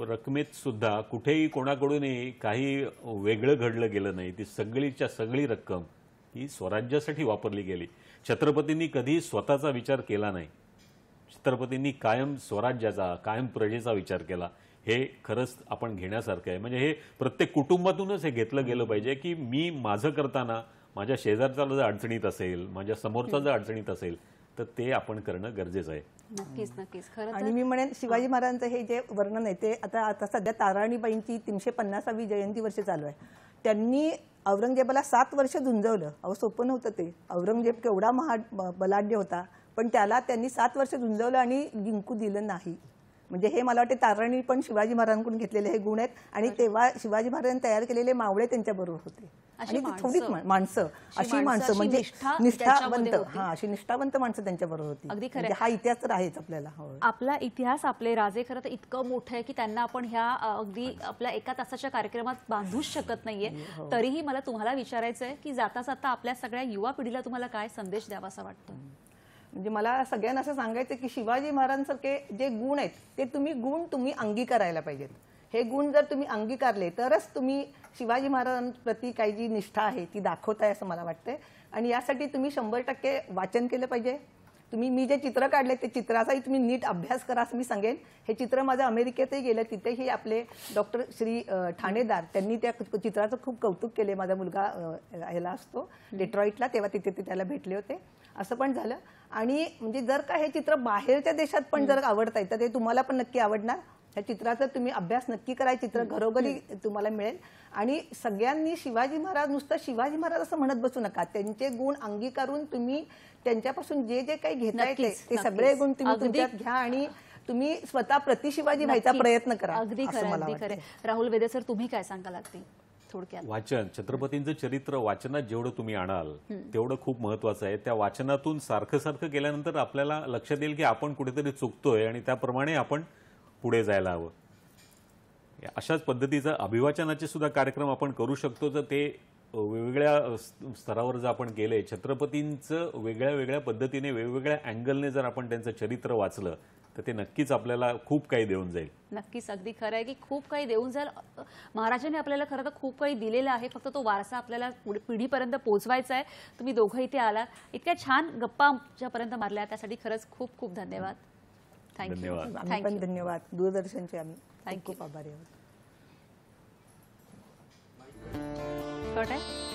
रकमेत सुद्धा कुठेही कोणाकडूनही काही वेगळं घडलं गेलं नाही. ती सगळीच्या सगळी रक्कम ही स्वराज्यासाठी वापरली गेली. छत्रपतींनी कधी स्वतःचा विचार केला नाही. छत्रपतींनी कायम स्वराज्याचा, कायम प्रजेचा विचार केला. हे खरंच आपण घेण्यासारखं आहे. म्हणजे हे प्रत्येक कुटुंबातूनच हे घेतलं गेलं पाहिजे की मी माझं करताना माझ्या शेजारचा जर अडचणीत असेल, माझ्या समोरचा जर अडचणीत असेल तर ते आपण करणं गरजेचं आहे. नक्कीच नक्कीच. खरं आणि तर मी म्हणेन शिवाजी महाराजांचं हे जे वर्णन आहे ते आता सध्या ताराणीबाईंची 350वी जयंती वर्ष चालू आहे. त्यांनी औरंगजेबाला 7 वर्ष झुंजवलं. अहो सोपं नव्हतं ते. औरंगजेब केवढा बलाढ्य होता, पण त्याला त्यांनी 7 वर्ष झुंजवलं आणि जिंकू दिलं नाही. म्हणजे हे मला वाटते ताराणी पण शिवाजी महाराजांकडून घेतलेले हे गुण आहेत. आणि तेव्हा शिवाजी महाराजांनी तयार केलेले मावळे त्यांच्याबरोबर होते. अशी आणि ती थोडीच माणसं, अशी माणसं अशी म्हणजे निष्ठावंत निष्ठावंत, अशी निष्ठावंत माणसं त्यांच्याबरोबर होती. अगदी खरं आहे. म्हणजे हा इतिहास तर आहेच आपल्याला. हो. आपला इतिहास, आपले राजे खरं तर इतकं मोठं आहे की त्यांना आपण ह्या अगदी आपल्या एका तासाच्या कार्यक्रमात बांधूच शकत नाहीये. तरीही मला तुम्हाला विचारायचं आहे की जाता जाता आपल्या सगळ्या युवा पिढीला तुम्हाला काय संदेश द्यावासा वाटतो? म्हणजे मला सगळ्यांना असं सांगायचं की शिवाजी महाराजांसारखे जे गुण आहेत ते तुम्ही अंगीकारायला पाहिजेत. हे गुण जर तुम्ही अंगीकारले तरच तुम्ही शिवाजी महाराजांप्रती काही जी निष्ठा आहे ती दाखवताय असं मला वाटतंय. आणि यासाठी तुम्ही 100% वाचन केलं पाहिजे. मी जे चित्र काढले ते चित्राचाही तुम्ही नीट अभ्यास करा असं मी सांगेन. हे चित्र माझं अमेरिकेतही गेलं, तिथेही आपले डॉक्टर श्री ठाणेदार त्यांनी त्या चित्राचं खूप कौतुक केले. माझा मुलगा ह्याला असतो डेट्रॉईटला, तेव्हा तिथे ते त्याला भेटले होते. असं पण झालं. आणि म्हणजे जर का हे चित्र बाहेरच्या देशात पण जर आवडतंय तर ते तुम्हाला पण नक्की आवडणार. ह्या चित्राचा तुम्ही अभ्यास नक्की करा. चित्र घरोघरी तुम्हाला मिळेल. आणि सगळ्यांनी शिवाजी महाराज नुसतं शिवाजी महाराज असं म्हणत बसू नका. त्यांचे गुण अंगीकारून तुम्ही त्यांच्यापासून जे जे काही घेता येते ते सगळे गुण तुम्ही तुमच्यात घ्या आणि तुम्ही स्वतः प्रति शिवाजी व्हायचा प्रयत्न करा. अगदी खरं, अगदी खरं. राहुल वेदे सर, तुम्ही काय सांगाल? अगदी थोडक्यात. वाचन, छत्रपतींचं चरित्र वाचनात जेवढं तुम्ही आणाल तेवढं खूप महत्वाचं आहे. त्या वाचनातून सारखं सारखं केल्यानंतर आपल्याला लक्षात येईल की आपण कुठेतरी चुकतोय आणि त्याप्रमाणे आपण पुढे जायला हवं. अशाच पद्धतीचा अभिवाचनाचे सुद्धा कार्यक्रम आपण करू शकतो जर ते वेगवेगळ्या स्तरावर जर आपण केले. छत्रपतींचं वेगळ्या वेगळ्या पद्धतीने वेगवेगळ्या अँगलने जर आपण त्यांचं चरित्र वाचलं तर ते नक्कीच आपल्याला खूप काही देऊन जाईल. नक्कीच. अगदी खरं आहे की खूप काही देऊन जाईल. महाराजांनी आपल्याला खरं तर खूप काही दिलेलं आहे. फक्त तो वारसा आपल्याला पिढीपर्यंत पोहोचवायचा आहे. तुम्ही दोघं इथे आलात, इतक्या छान गप्पा आमच्यापर्यंत मारल्या, त्यासाठी खरंच खूप खूप धन्यवाद. थँक्यू. धन्यवाद. आम्ही पण धन्यवाद. दूरदर्शनचे आम्ही खूप आभारी आहोत. कळत आहे?